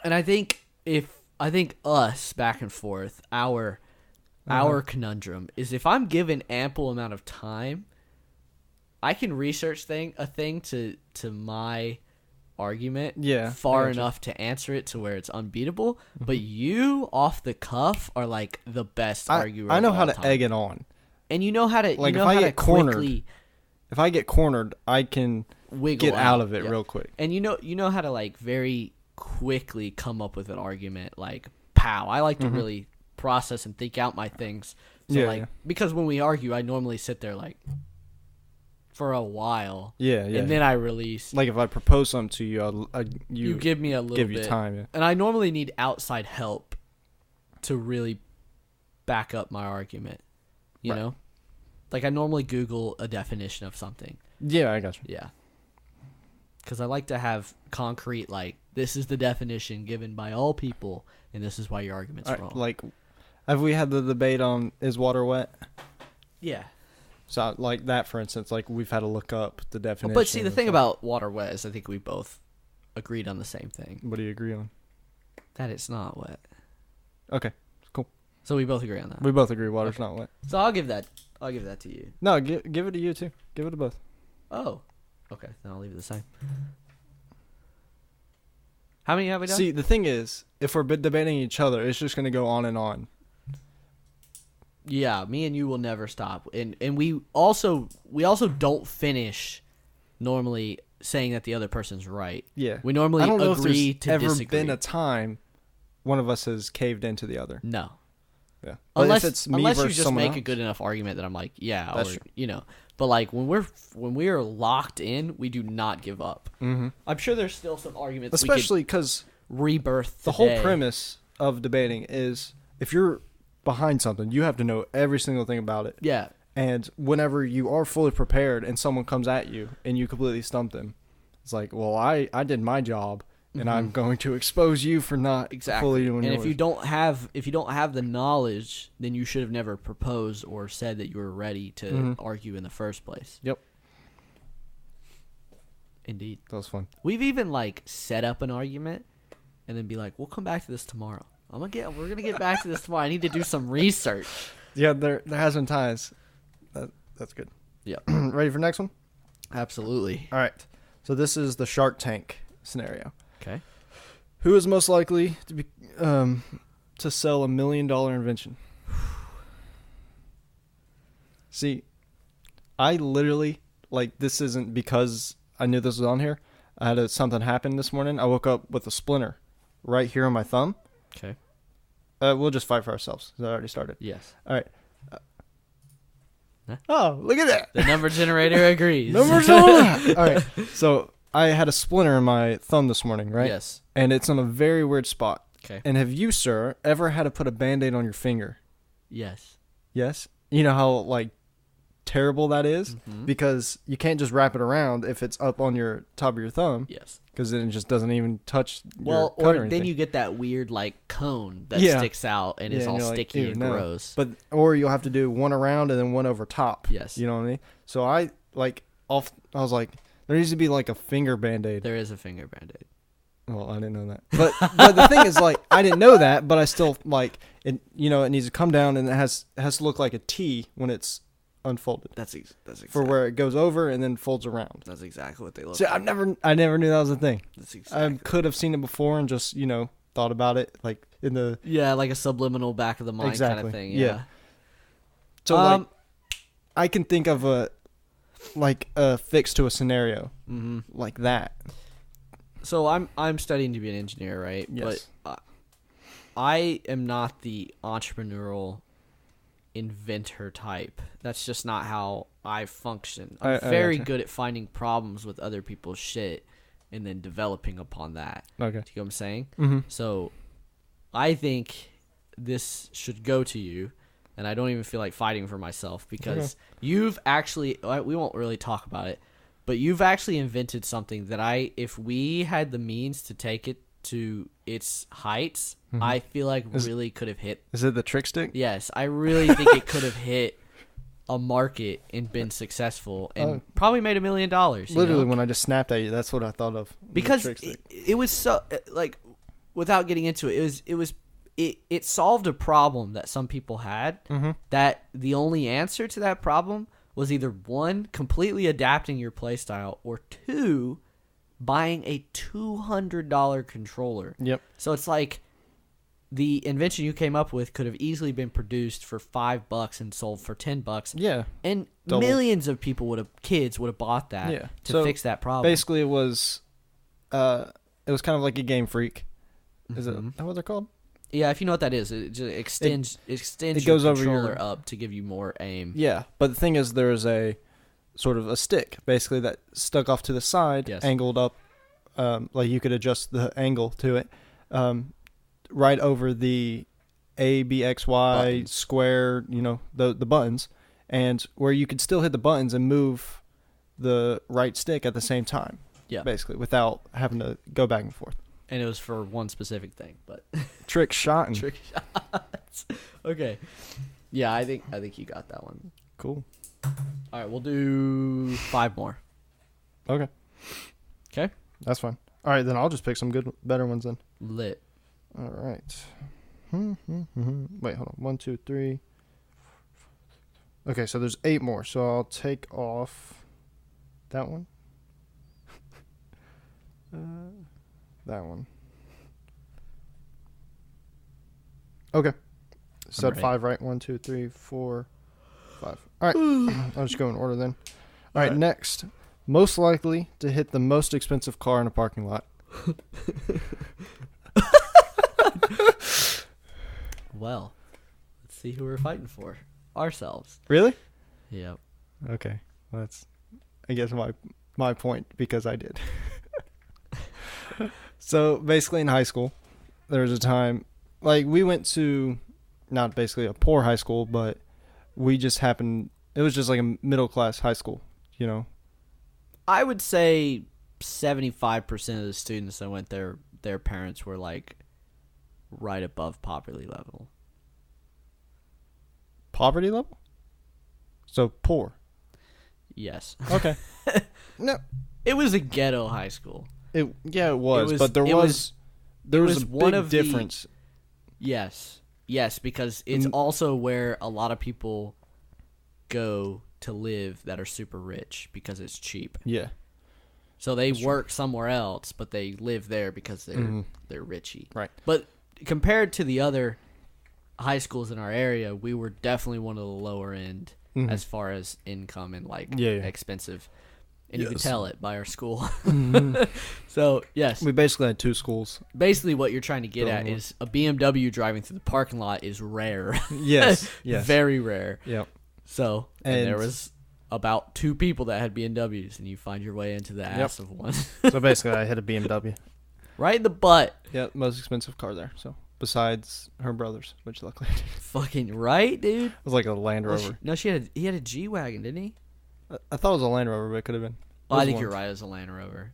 and I think us back and forth, our conundrum is if I'm given ample amount of time, I can research a thing to my argument far enough to answer it to where it's unbeatable. But you off the cuff are like the best arguer. I know how to egg it on, and you know how to like if I get cornered. If I get cornered, I can get out of it real quick. And you know how to like very quickly come up with an argument. Like pow! I like to really process and think out my things. So because when we argue, I normally sit there like for a while. And then I release. Like if I propose something to you, you give me a little bit. Time. Yeah. And I normally need outside help to really back up my argument. You know? Like I normally Google a definition of something. Yeah, I got you. Yeah. Because I like to have concrete, like, this is the definition given by all people, and this is why your argument's wrong. Like, have we had the debate on is water wet? Yeah. So, like that, for instance, like we've had to look up the definition. But see, the thing about water wet is I think we both agreed on the same thing. What do you agree on? That it's not wet. Okay, cool. So we both agree on that. We both agree water's not wet. So I'll give that to you. No, give it to you too. Give it to both. Oh. Okay, then I'll leave it the same. How many have we done? See, the thing is, if we're debating each other, it's just going to go on and on. Yeah, me and you will never stop. And we also don't finish normally saying that the other person's right. Yeah. We normally agree to disagree. I don't know if there's ever been a time one of us has caved into the other. No. Yeah. Unless you just make a good enough argument that I'm like, yeah, that's true. You know. But like when we're locked in, we do not give up. Mm-hmm. I'm sure there's still some arguments, especially because rebirth. The whole premise of debating is if you're behind something, you have to know every single thing about it. Yeah. And whenever you are fully prepared and someone comes at you and you completely stump them, it's like, well, I did my job. And I'm going to expose you for not fully doing yours. And if you don't have the knowledge, then you should have never proposed or said that you were ready to argue in the first place. Yep. Indeed. That was fun. We've even like set up an argument and then be like, we'll come back to this tomorrow. We're gonna get back to this tomorrow. I need to do some research. Yeah, there has been times. That's good. Yeah. Ready for the next one? Absolutely. All right. So this is the Shark Tank scenario. Okay. Who is most likely to be to sell $1 million invention? See, I literally this isn't because I knew this was on here. I had something happen this morning. I woke up with a splinter right here on my thumb. Okay. We'll just fight for ourselves because I already started. Yes. All right. Oh, look at that! The number generator agrees. Numbers all right. So I had a splinter in my thumb this morning, right? Yes. And it's on a very weird spot. Okay. And have you, sir, ever had to put a Band-Aid on your finger? Yes. Yes? You know how, terrible that is? Mm-hmm. Because you can't just wrap it around if it's up on your top of your thumb. Yes. Because then it just doesn't even touch your cut or then you get that weird, cone that sticks out and it's all sticky and gross. Or you'll have to do one around and then one over top. Yes. You know what I mean? So I was like, there needs to be a finger Band-Aid. There is a finger Band-Aid. Well, I didn't know that. But the thing is, I didn't know that, but I still, it needs to come down and it has to look like a T when it's unfolded. That's exactly. For where it goes over and then folds around. That's exactly what they look like. I never knew that was a thing. That's exactly. I could have seen it before and just, thought about it, in the... Yeah, like a subliminal back of the mind kind of thing. Yeah. So, I can think of a fix to a scenario like that. So I'm studying to be an engineer, right? Yes. But I am not the entrepreneurial inventor type. That's just not how I function. I'm very good at finding problems with other people's shit and then developing upon that. Okay. Do you know what I'm saying? Mm-hmm. So I think this should go to you, and I don't even feel like fighting for myself because you've actually, we won't really talk about it, but you've actually invented something that if we had the means to take it to its heights, I feel like really could have hit. Is it the trick stick? Yes, I really think it could have hit a market and been successful and probably made $1 million. Literally, when I just snapped at you, that's what I thought of. Because it was so like, without getting into it, it solved a problem that some people had. That the only answer to that problem was either 1, completely adapting your playstyle, or 2, buying a $200 controller. Yep. So it's like the invention you came up with could have easily been produced for $5 and sold for $10. Yeah. And Double. Millions of kids would have bought that to fix that problem. Basically, it was kind of like a Game Freak. Is it what they're called? Yeah, if you know what that is, it just extends it your goes over controller up to give you more aim. Yeah, but the thing is, there's a sort of a stick, basically, that stuck off to the side, angled up, like you could adjust the angle to it, right over the A, B, X, Y, buttons. Square, the buttons, and where you could still hit the buttons and move the right stick at the same time, basically, without having to go back and forth. And it was for one specific thing, but trick shots. Okay. Yeah, I think you got that one. Cool. All right, we'll do 5 more. Okay. That's fine. All right, then I'll just pick some better ones then. Lit. All right. Wait, hold on. 1, 2, 3. Okay, so there's 8 more. So I'll take off that one. That one. Okay. Said 5, right? 1, 2, 3, 4, 5. All right. I'll just go in order then. All right, next. Most likely to hit the most expensive car in a parking lot. Well, let's see who we're fighting for. Ourselves. Really? Yep. Okay. Well, that's, I guess, my point, because I did. So basically in high school, there was a time, like, we went to not basically a poor high school, but we just happened, it was just like a middle class high school, I would say 75% of the students that went there, their parents were like right above poverty level. Poverty level? So poor. Yes. Okay. No. It was a ghetto high school. It was, but there was a big difference. Yes, because it's also where a lot of people go to live that are super rich because it's cheap. Yeah. So they work somewhere else, but they live there because they're richy. Right. But compared to the other high schools in our area, we were definitely one of the lower end as far as income and expensive. And you could tell it by our school. So, yes. We basically had 2 schools. Basically, what you're trying to get at is a BMW driving through the parking lot is rare. Yes. Very rare. Yep. So, and there was about 2 people that had BMWs, and you find your way into the ass of one. So, basically, I hit a BMW. Right in the butt. Yeah, most expensive car there. So, besides her brother's, which luckily I did. Fucking right, dude. It was like a Land Rover. He had a G-Wagon, didn't he? I thought it was a Land Rover, but it could have been. Well, I think you're right. It was a Land Rover.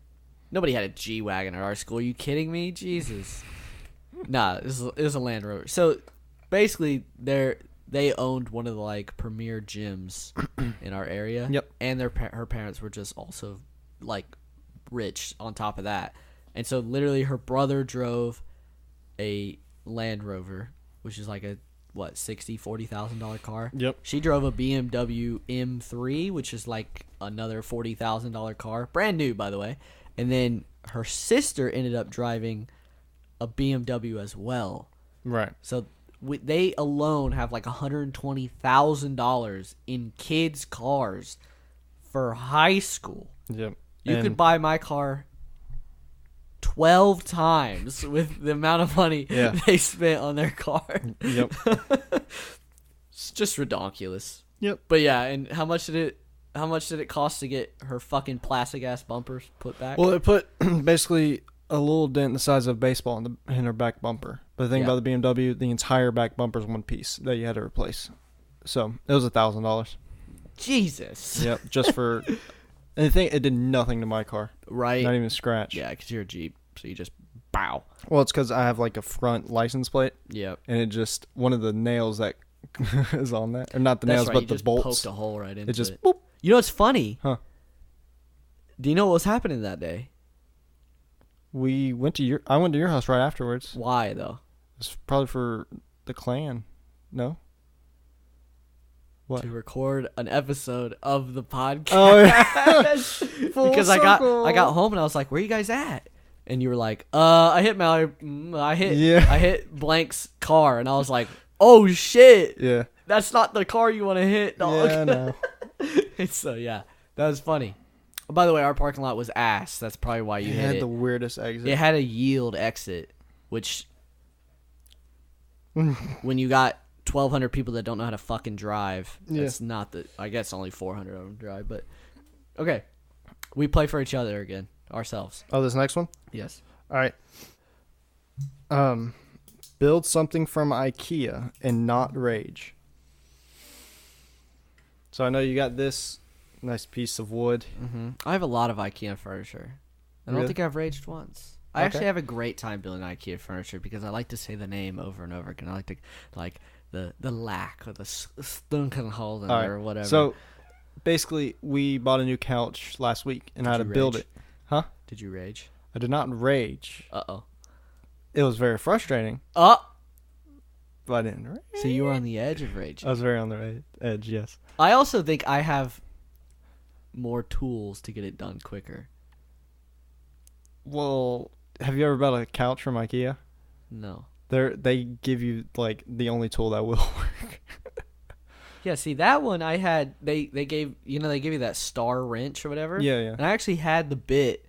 Nobody had a G-Wagon at our school. Are you kidding me? Jesus. Nah, it was a Land Rover. So, basically, they owned one of the, like, premier gyms in our area. Yep. And her parents were just also, like, rich on top of that. And so, literally, her brother drove a Land Rover, which is like a $40,000 car. Yep. She drove a BMW M3, which is like another $40,000 car, brand new, by the way. And then her sister ended up driving a BMW as well. Right. So they alone have like $120,000 in kids' cars for high school. Yep. You could buy my car 12 times with the amount of money they spent on their car. Yep. It's just ridiculous. Yep. But yeah, and how much did it cost to get her fucking plastic ass bumpers put back? Well, it put basically a little dent the size of a baseball in her back bumper. But the thing about the BMW, the entire back bumper is one piece that you had to replace. So it was $1,000. Jesus. Yep. Just for. And the thing, it did nothing to my car. Right. Not even a scratch. Yeah, because you're a Jeep, so you just bow. Well, it's because I have like a front license plate. Yep. And it just, one of the nails that is on that, or not the That's nails, right, but you the just bolts. poked a hole right into It just, it. boop. You know what's funny? Huh. Do you know what was happening that day? I went to your house right afterwards. Why, though? It's probably for the clan. No? What? To record an episode of the podcast. Oh, yeah. Because I got home and I was like, "Where you guys at?" And you were like, I hit I hit Blank's car," and I was like, "Oh shit, Yeah. that's not the car you want to hit, dog." Yeah, I know. So yeah, that was funny. By the way, our parking lot was ass. That's probably why you It hit had it. the weirdest exit. It had a yield exit, which when you got 1,200 people that don't know how to fucking drive, that's not the. I guess only 400 of them drive, but okay. We play for each other again, ourselves. Oh, this next one? Yes. All right. Build something from IKEA and not rage. So I know you got this nice piece of wood. Mm-hmm. I have a lot of IKEA furniture. I don't Really? think I've raged once. I actually have a great time building IKEA furniture because I like to say the name over and over again. I like to the lack or the stunkenholden or whatever. So basically, we bought a new couch last week and I had to build it. Huh? Did you rage? I did not rage. Uh-oh. It was very frustrating, Oh! but I didn't rage. So you were on the edge of rage. I was very on the edge, yes. I also think I have more tools to get it done quicker. Well, have you ever bought a couch from IKEA? No. They give you like the only tool that will work. Yeah, see that one I had. They gave they give you that star wrench or whatever. Yeah, yeah. And I actually had the bit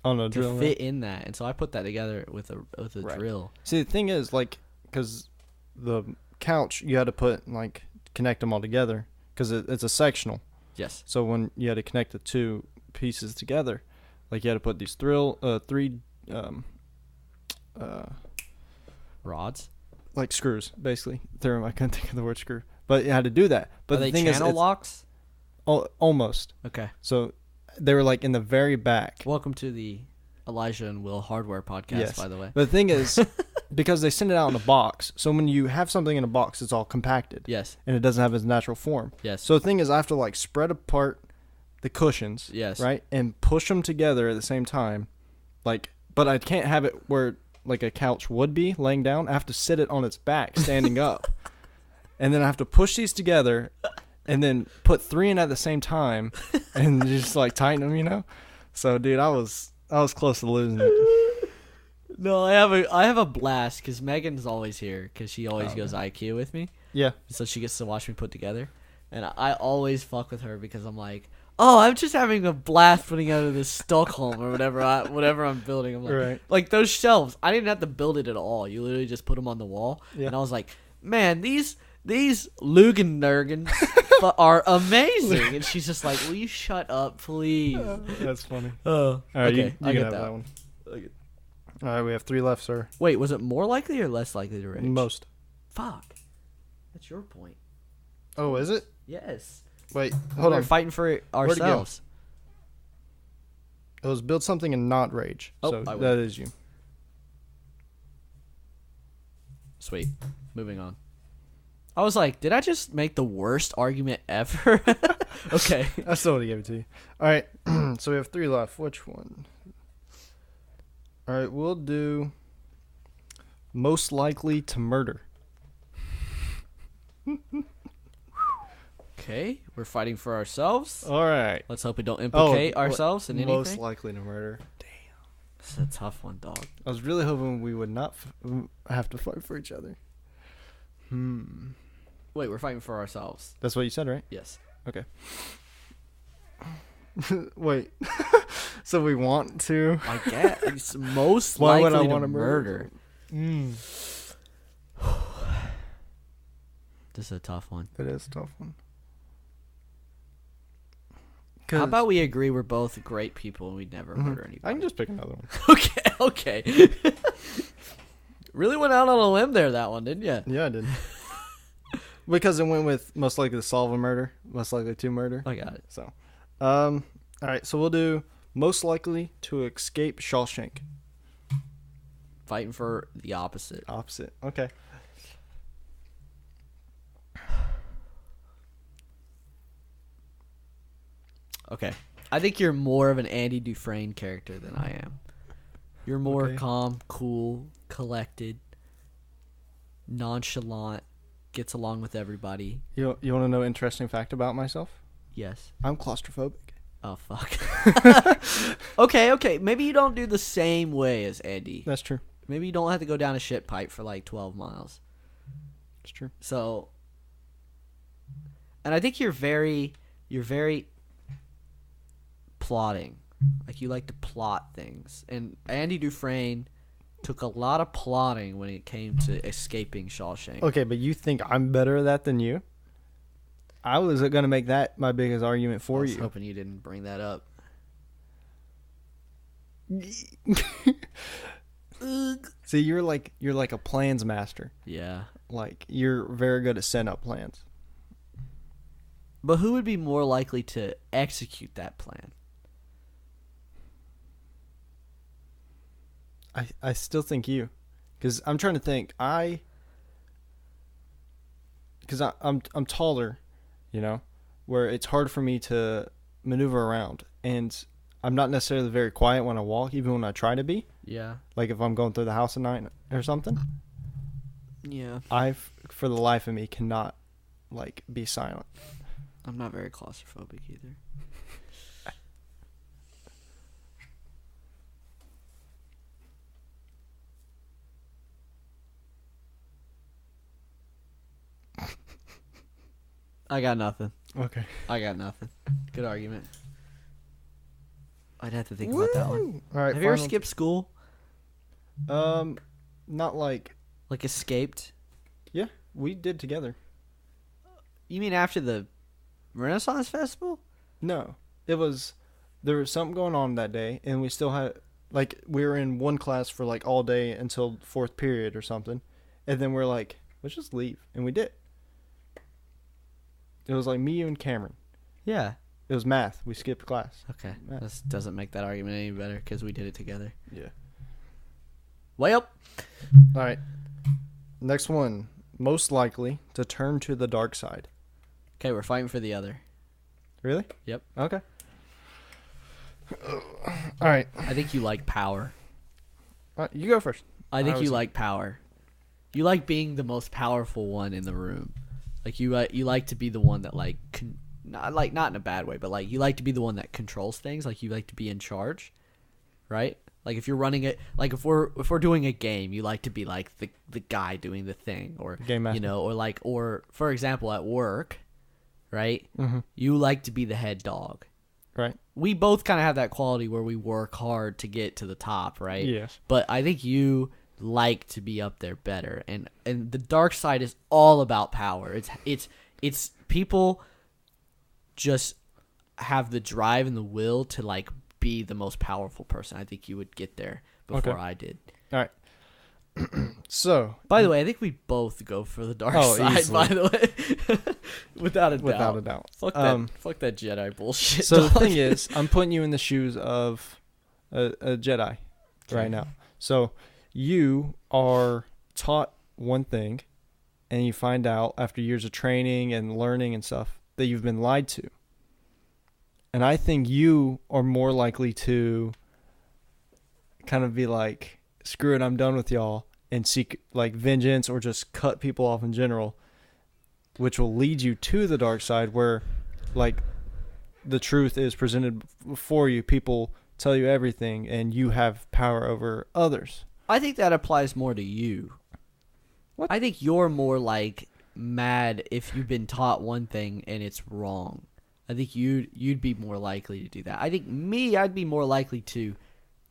No to drill fit in that, and so I put that together with a Right. drill. See, the thing is, like, because the couch you had to put like connect them all together because it's a sectional. Yes. So when you had to connect the two pieces together, like you had to put these three Rods. like screws, basically. I couldn't think of the word screw, but you had to do that. But Are the they thing channel is, locks? almost. Okay. So they were like in the very back. Welcome to the Elijah and Will Hardware Podcast, Yes. by the way. But the thing is, because they send it out in a box, so when you have something in a box, it's all compacted. Yes. And it doesn't have its natural form. Yes. So the thing is, I have to like spread apart the cushions. Yes. Right? And push them together at the same time. Like, but I can't have it where like a couch would be laying down. I have to sit it on its back, standing up. And then I have to push these together and then put three in at the same time and just like tighten them, you know? So dude, I was close to losing it. No, I have a blast because Megan's always here because she always goes IKEA with me. Yeah. So she gets to watch me put together. And I always fuck with her because I'm like, oh, I'm just having a blast putting out of this Stockholm or whatever I'm building. I'm like, Right. like those shelves, I didn't have to build it at all. You literally just put them on the wall. Yeah. And I was like, man, these Lugendergens are amazing. And she's just like, will you shut up, please? That's funny. Oh, All right, okay, you I can get have that. that one. All right, we have 3 left, sir. Wait, was it more likely or less likely to rage? Most. Fuck. That's your point. Oh, is it? Yes. Wait, hold We're on. fighting for it go? ourselves. It was build something and not rage. Oh, So I win. that is you. Sweet. Moving on. I was like, did I just make the worst argument ever? Okay. I still would have gave it to you. All right, so we have 3 left. Which one? All right, we'll do most likely to murder. Okay, we're fighting for ourselves. All right. Let's hope we don't implicate Oh, ourselves in anything. Most likely to murder. This is a tough one, dog. I was really hoping we would not have to fight for each other. Wait, we're fighting for ourselves. That's what you said, right? Yes. Okay. Wait. So we want to? I guess it's most Why would I likely to wanna murder. This This is a tough one. It is a tough one. How about we agree we're both great people and we'd never murder anybody? I can just pick another one. Okay. Really went out on a limb there, that one, didn't you? Yeah, I did. Because it went with most likely to solve a murder, most likely to murder. I got it. So, all right. So we'll do most likely to escape Shawshank. Fighting for the opposite. Opposite. Okay. Okay. I think you're more of an Andy Dufresne character than I am. You're more calm, cool, collected, nonchalant, gets along with everybody. You want to know an interesting fact about myself? Yes. I'm claustrophobic. Oh, fuck. Okay. Maybe you don't do the same way as Andy. That's true. Maybe you don't have to go down a shit pipe for like 12 miles. It's true. So, and I think you're very plotting. Like, you like to plot things. And Andy Dufresne took a lot of plotting when it came to escaping Shawshank. Okay, but you think I'm better at that than you? I was going to make that my biggest argument for you. I was hoping you didn't bring that up. See, you're like a plans master. Yeah. Like, you're very good at setting up plans. But who would be more likely to execute that plan? I still think you, because I'm trying to think. Because I'm taller, you know, where it's hard for me to maneuver around, and I'm not necessarily very quiet when I walk, even when I try to be. Yeah. Like if I'm going through the house at night or something. Yeah. For the life of me, cannot like be silent. I'm not very claustrophobic either. I got nothing. Okay. I got nothing. Good argument. I'd have to think about that one. All right. Have you ever skipped school? Not like escaped? Yeah, we did together. You mean after the Renaissance Festival? No. There was something going on that day, and we still had, like, we were in one class for, like, all day until fourth period or something. And then we're like, let's just leave. And we did. It was like me, you, and Cameron. Yeah. It was math. We skipped class. Okay. Math. This doesn't make that argument any better because we did it together. Yeah. Well. All right. Next one. Most likely to turn to the dark side. Okay, we're fighting for the other. Really? Yep. Okay. All right. I think you like power. You go first. I think you like power. You like being the most powerful one in the room. Like you like to be the one that not in a bad way, but like you like to be the one that controls things. Like you like to be in charge, right? Like if you're running it, like if we're doing a game, you like to be like the guy doing the thing, or game master. You know, or for example at work, right? Mm-hmm. You like to be the head dog, right? We both kind of have that quality where we work hard to get to the top, right? Yes. But I think you like to be up there better, and the dark side is all about power. It's people just have the drive and the will to like be the most powerful person. I think you would get there before I did. All right. So, by the way, I think we both go for the dark side. Easily. By the way, without a doubt. Fuck that Jedi bullshit. So the thing is, I'm putting you in the shoes of a Jedi right now. So you are taught one thing, and you find out after years of training and learning and stuff that you've been lied to. And I think you are more likely to kind of be like, screw it, I'm done with y'all, and seek like vengeance or just cut people off in general, which will lead you to the dark side where like the truth is presented before you. People tell you everything and you have power over others. I think that applies more to you. What? I think you're more like mad if you've been taught one thing and it's wrong. I think you'd be more likely to do that. I think I'd be more likely to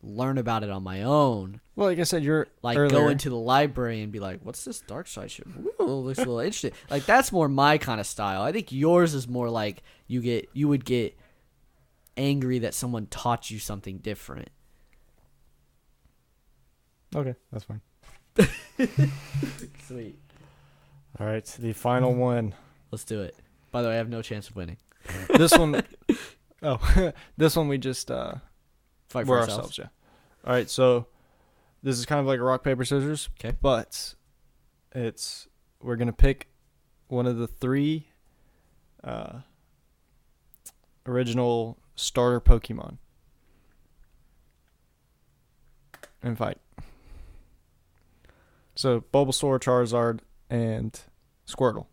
learn about it on my own. Well, like I said, you're like earlier. Go into the library and be like, "What's this dark side shit? Ooh, looks a little interesting." Like that's more my kind of style. I think yours is more like you would get angry that someone taught you something different. Okay, that's fine. Sweet. All right, the final one. Let's do it. By the way, I have no chance of winning. This one, this one we just fight for ourselves. Yeah. All right, so This is kind of like a rock, paper, scissors. Okay. But we're going to pick one of the 3 original starter Pokemon and fight. So Bulbasaur, Charizard, and Squirtle.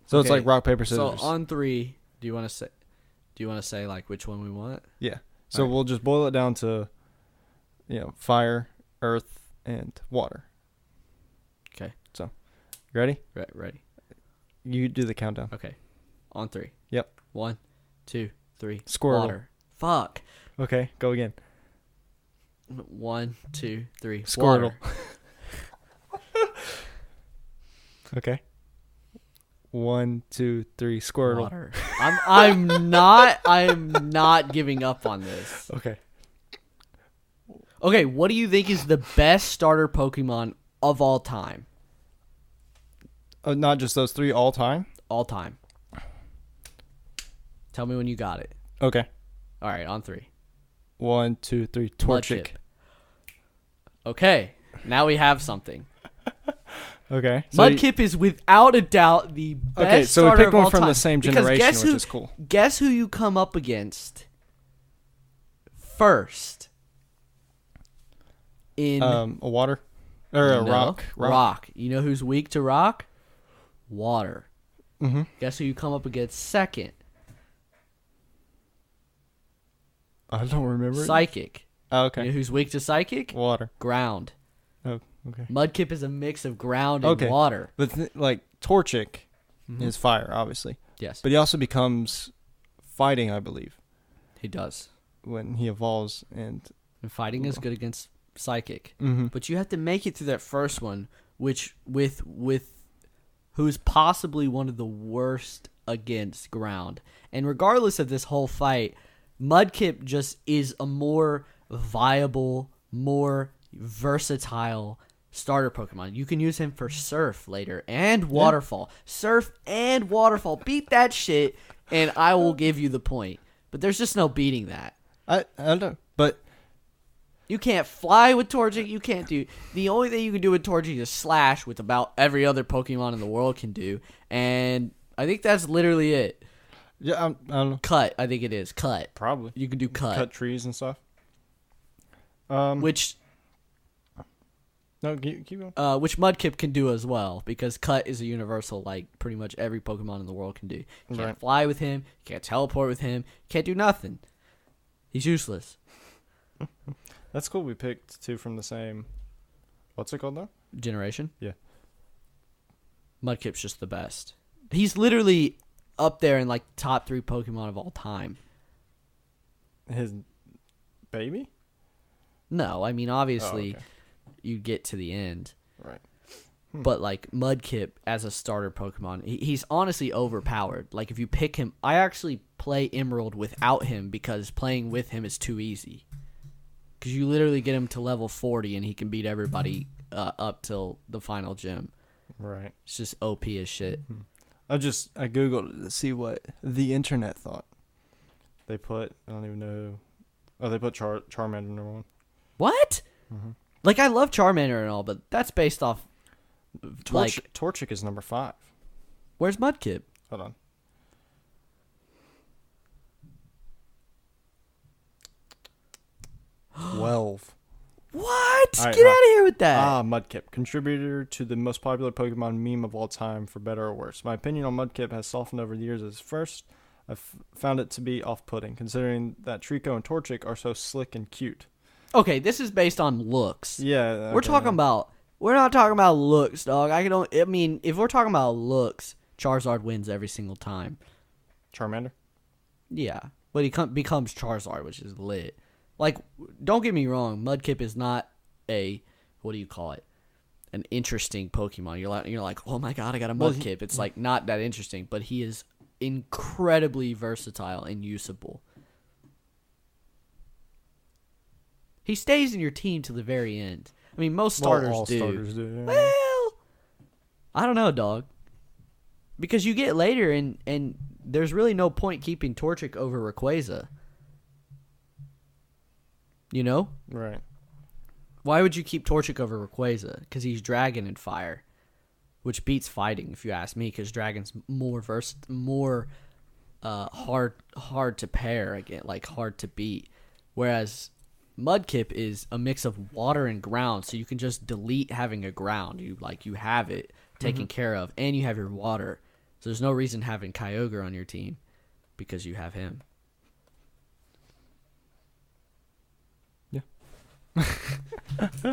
So it's like rock, paper, scissors. So on 3, do you want to say like which one we want? Yeah. So we'll just boil it down to, fire, earth, and water. Okay. So, you ready? Ready. You do the countdown. Okay. On 3. Yep. 1, 2, 3. Squirtle. Water. Fuck. Okay, go again. 1, 2, 3. Squirtle. Water. Okay. 1, 2, 3. Squirtle. Water. I'm not giving up on this. Okay. Okay, what do you think is the best starter Pokemon of all time? Not just those 3 all time? All time. Tell me when you got it. Okay. All right, on 3. 1, 2, 3. Torchic. Okay, now we have something. Okay. So Mudkip is without a doubt the best okay, so starter we picked of all one from time. the same Because generation, which is cool. Guess who you come up against first in a water? Or a rock? Rock. You know who's weak to rock? Water. Mm-hmm. Guess who you come up against second? I don't remember. Psychic. Oh, okay. You know who's weak to psychic? Water. Ground. Oh, okay. Mudkip is a mix of ground and water. But Torchic is fire, obviously. Yes. But he also becomes fighting, I believe, He does. when he evolves. And fighting is good against psychic. mm-hmm. But you have to make it through that first one, which with who's possibly one of the worst against ground. And regardless of this whole fight, Mudkip just is a more viable, more versatile starter Pokemon. You can use him for Surf later and Waterfall. Yeah. Surf and Waterfall. Beat that shit, and I will give you the point. But there's just no beating that. I don't know. But you can't fly with Torchic. You can't do... The only thing you can do with Torchic is slash, with about every other Pokemon in the world can do. And I think that's literally it. Yeah, I don't know. Cut, I think it is. Cut. Probably. You can do cut. Cut trees and stuff. Which... No, keep going. Which Mudkip can do as well, because cut is a universal, like pretty much every Pokemon in the world can do. You can't fly with him, you can't teleport with him, you can't do nothing. He's useless. That's cool. We picked 2 from the same. What's it called now? Generation? Yeah. Mudkip's just the best. He's literally up there in like top 3 Pokemon of all time. His baby? No, I mean obviously. Oh, okay. You get to the end. Right. But, like, Mudkip as a starter Pokemon, he's honestly overpowered. Like, if you pick him... I actually play Emerald without him because playing with him is too easy. Because you literally get him to level 40 and he can beat everybody up till the final gym. Right. It's just OP as shit. I Googled it to see what the internet thought. They put... I don't even know... Oh, they put Charmander number 1. What? Mm-hmm. Like, I love Charmander and all, but that's based off... Torchic is number 5. Where's Mudkip? Hold on. What? Right, Get out of here with that. Mudkip. Contributor to the most popular Pokemon meme of all time, for better or worse. My opinion on Mudkip has softened over the years. As first, I've found it to be off-putting, considering that Trico and Torchic are so slick and cute. Okay, this is based on looks. Yeah. Okay. We're not talking about looks, dog. I mean, if we're talking about looks, Charizard wins every single time. Charmander? Yeah. But he becomes Charizard, which is lit. Like, don't get me wrong, Mudkip is not an interesting Pokemon. You're like, oh my god, I got a Mudkip. It's like not that interesting, but he is incredibly versatile and usable. He stays in your team to the very end. I mean, most starters all do. Starters do, yeah. Well, I don't know, dog. Because you get later, and there's really no point keeping Torchic over Rayquaza. You know? Right. Why would you keep Torchic over Rayquaza? Because he's Dragon and Fire, which beats fighting, if you ask me, because Dragon's more hard to pair again, like hard to beat. Whereas Mudkip is a mix of water and ground, so you can just delete having a ground. You have it taken care of, and you have your water. So there's no reason having Kyogre on your team because you have him. Yeah.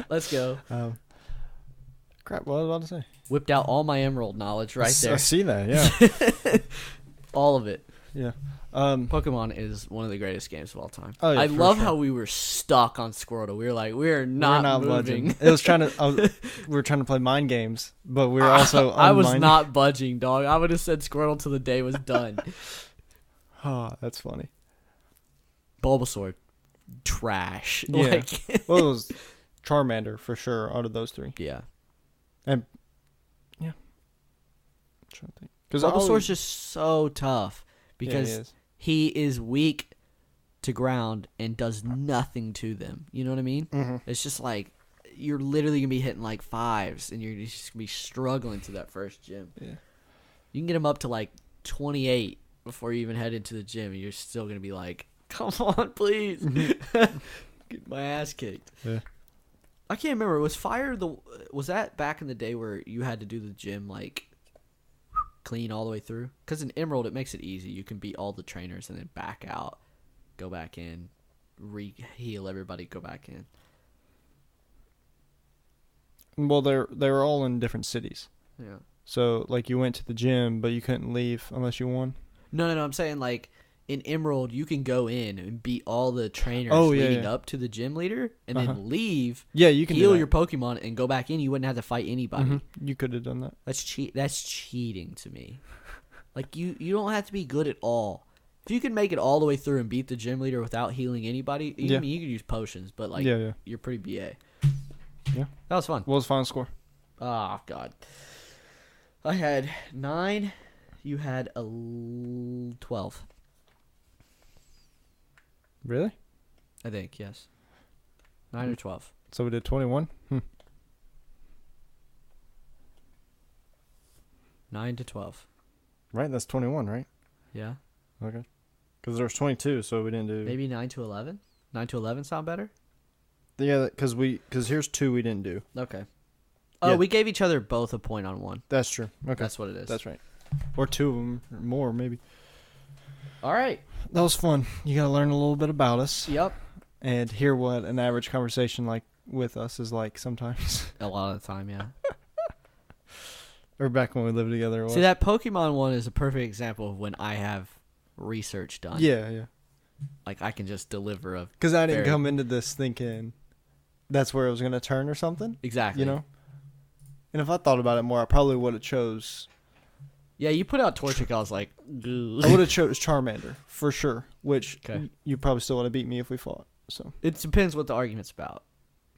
Let's go. Crap, what was I about to say? Whipped out all my Emerald knowledge right there. I see that, yeah. All of it. Yeah. Pokemon is one of the greatest games of all time. Oh, yeah, I love how we were stuck on Squirtle. We were like, we're not moving. Budging. It was we were trying to play mind games, but we were also I was not budging, dog. I would have said Squirtle till the day was done. Oh, that's funny. Bulbasaur, trash. Yeah. Well, it was Charmander for sure out of those three. Yeah. And yeah. I'm trying to think. Because Bulbasaur's just so tough because he is weak to ground and does nothing to them. You know what I mean? Mm-hmm. It's just like you're literally going to be hitting like 5s and you're just going to be struggling to that first gym. Yeah. You can get him up to like 28 before you even head into the gym and you're still going to be like, come on, please. Get my ass kicked. Yeah. I can't remember. Was that back in the day where you had to do the gym like clean all the way through? Because in Emerald it makes it easy. You can beat all the trainers and then back out, go back in, heal everybody, go back in. Well, they were all in different cities. Yeah. So like you went to the gym, but you couldn't leave unless you won. No. I'm saying like in Emerald you can go in and beat all the trainers leading up to the gym leader and then leave. Yeah, you can heal your Pokemon and go back in. You wouldn't have to fight anybody. Mm-hmm. You could have done that. That's cheating to me. Like you don't have to be good at all. If you can make it all the way through and beat the gym leader without healing anybody, you could use potions, but like you're pretty BA. Yeah. That was fun. What was the final score? Oh God. I had 9. You had 12. Really? I think, yes. 9 or 12. So we did 21? 9 to 12. Right, that's 21, right? Yeah. Okay. Because there was 22, so we didn't do... Maybe 9 to 11? 9 to 11 sound better? Yeah, because here's 2 we didn't do. Okay. Oh, we gave each other both a point on one. That's true. Okay. That's what it is. That's right. Or 2 of them, or more, maybe. All right. That was fun. You got to learn a little bit about us. Yep. And hear what an average conversation like with us is like sometimes. A lot of the time, yeah. Or back when we lived together. See, that Pokemon one is a perfect example of when I have research done. Yeah. Like, I can just deliver a... Because I didn't come into this thinking that's where it was going to turn or something. Exactly. You know? And if I thought about it more, I probably would have chose... Yeah, you put out Torchic, I was like... I would have chose Charmander, for sure. Which you probably still would have beat me if we fought. So it depends what the argument's about.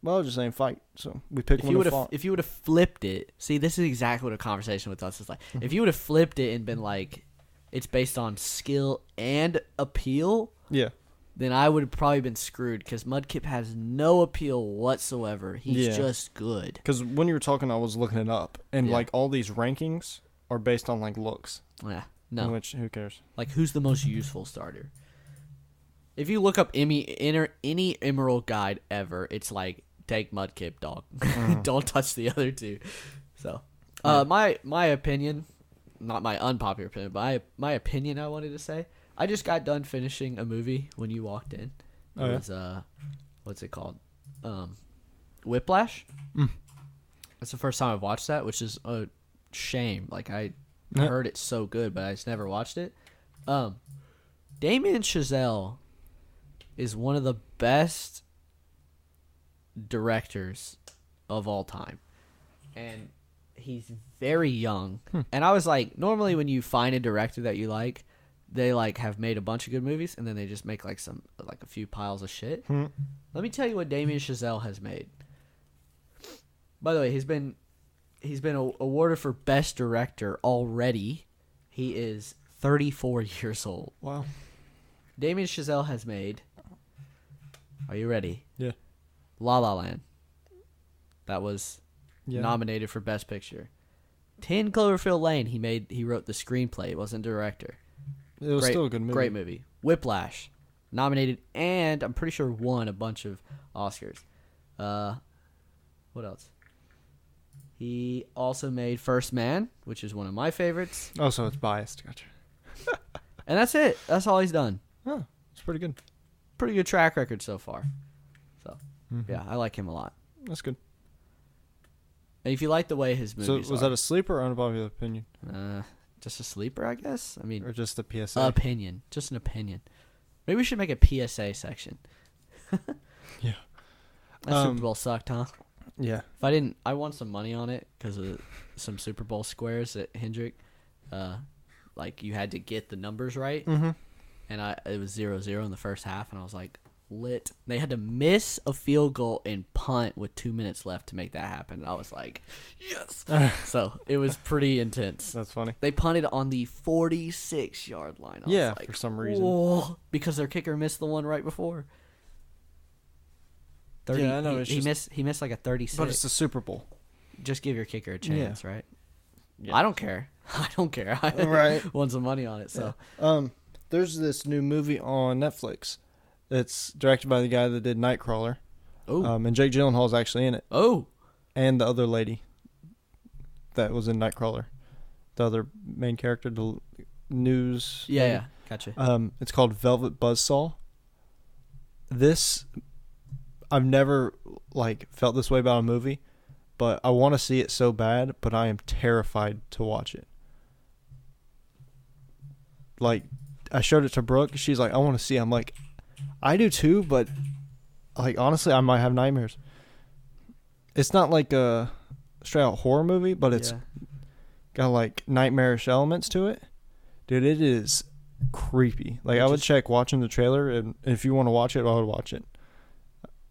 Well, I was just saying fight. So we picked one to fought. If you would have flipped it... See, this is exactly what a conversation with us is like. If you would have flipped it and been like, it's based on skill and appeal... Yeah. Then I would have probably been screwed because Mudkip has no appeal whatsoever. He's just good. Because when you were talking, I was looking it up. And like all these rankings are based on like looks. Yeah. No. Which, who cares? Like, who's the most useful starter? If you look up any Emerald guide ever, it's like, take Mudkip, dog. Don't touch the other two. So, my opinion, not my unpopular opinion, but my opinion I wanted to say, I just got done finishing a movie when you walked in. It was, what's it called? Whiplash. That's the first time I've watched that, which is a shame. Like, I heard it's so good, but I just never watched it. Damien Chazelle is one of the best directors of all time. And he's very young. And I was like, normally when you find a director that you like, they like have made a bunch of good movies and then they just make like a few piles of shit. Let me tell you what Damien Chazelle has made. By the way, he's been awarded for best director already. He is 34 years old. Wow. Damien Chazelle has made... Are you ready? Yeah. La La Land. that was nominated for Best Picture. 10 Cloverfield Lane, he wrote the screenplay. It wasn't director. It was still a good movie. Great movie. Whiplash, nominated and I'm pretty sure won a bunch of Oscars. What else? He also made First Man, which is one of my favorites. Oh, so it's biased. Gotcha. And that's it. That's all he's done. Oh, it's pretty good. Pretty good track record so far. So, yeah, I like him a lot. That's good. And if you like the way his movies So, was that a sleeper or unpopular opinion? Just a sleeper, I guess? I mean... Or just a PSA? Opinion. Just an opinion. Maybe we should make a PSA section. Yeah. That Super Bowl sucked, huh? Yeah. I won some money on it because of some Super Bowl squares at Hendrick. Like, you had to get the numbers right. Mm-hmm. And it was 0-0 in the first half, and I was like, lit. They had to miss a field goal and punt with 2 minutes left to make that happen. And I was like, yes. So, it was pretty intense. That's funny. They punted on the 46-yard line. Like, for some reason. Whoa, because their kicker missed the one right before. 30, yeah, I know. He missed like a 36. But it's the Super Bowl. Just give your kicker a chance, right? Yeah. I don't care. I Right. won some money on it. So, there's this new movie on Netflix. It's directed by the guy that did Nightcrawler. Oh. And Jake Gyllenhaal's actually in it. Oh. And the other lady that was in Nightcrawler. The other main character, the news. Yeah, gotcha. It's called Velvet Buzzsaw. I've never felt this way about a movie, but I want to see it so bad, but I am terrified to watch it. Like, I showed it to Brooke. She's like, I want to see it. I'm like, I do too, but honestly, I might have nightmares. It's not like a straight out horror movie, but it's got nightmarish elements to it. Dude, it is creepy. I would check watching the trailer, and if you want to watch it, I would watch it.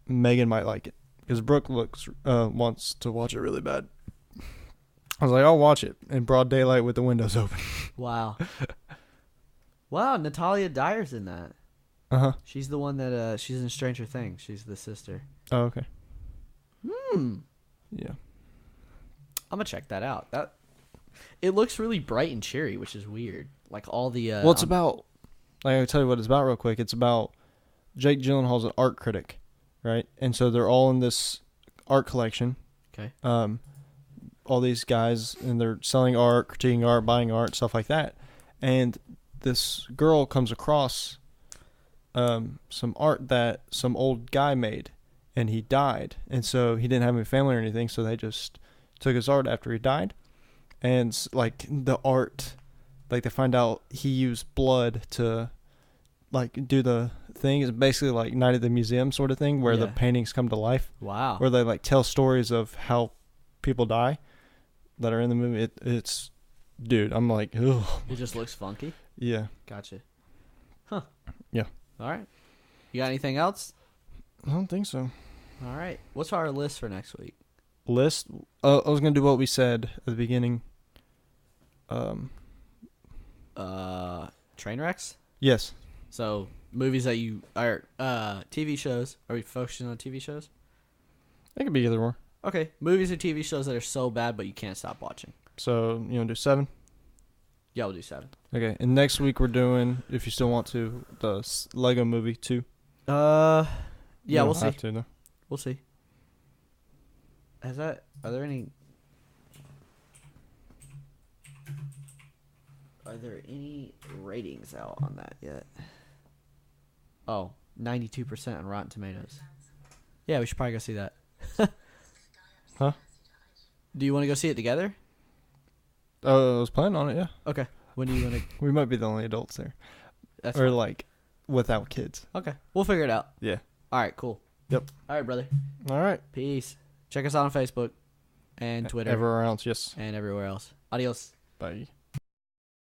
Megan might like it because Brooke wants to watch it really bad. I was like, I'll watch it in broad daylight with the windows open. Wow. Wow, Natalia Dyer's in that. Uh-huh. She's the one that she's in Stranger Things. She's the sister. Oh, okay. Yeah. I'm gonna check that out. It looks really bright and cheery, which is weird. Like all the well, it's about I'll tell you what it's about real quick. It's about Jake Gyllenhaal's an art critic, right? And so they're all in this art collection. Okay. All these guys, and they're selling art, critiquing art, buying art, stuff like that. And this girl comes across some art that some old guy made, and he died. And so he didn't have any family or anything, so they just took his art after he died. And the art, they find out he used blood to do the thing. It's basically Night at the Museum sort of thing, where the paintings come to life. Wow. Where they tell stories of how people die that are in the movie. It's dude, I'm like, ugh. It just looks funky. Yeah. Gotcha. Huh. Yeah. All right. You got anything else? I don't think so. All right. What's our list for next week? List? I was gonna do what we said at the beginning. Train wrecks? Yes. So movies that you are TV shows. Are we focusing on TV shows? It could be either or. Okay. Movies or TV shows that are so bad but you can't stop watching. So you want to do 7? Yeah, we'll do 7. Okay. And next week we're doing, if you still want to, the Lego Movie 2. Yeah, we'll see. Have to, though. We'll see. Are there any ratings out on that yet? Oh, 92% on Rotten Tomatoes. Yeah, we should probably go see that. Huh? Do you want to go see it together? I was planning on it, yeah. Okay. When do you want to? We might be the only adults there. That's or fine. Without kids. Okay. We'll figure it out. Yeah. All right, cool. Yep. All right, brother. All right. Peace. Check us out on Facebook and Twitter. Everywhere else, yes. And everywhere else. Adios. Bye.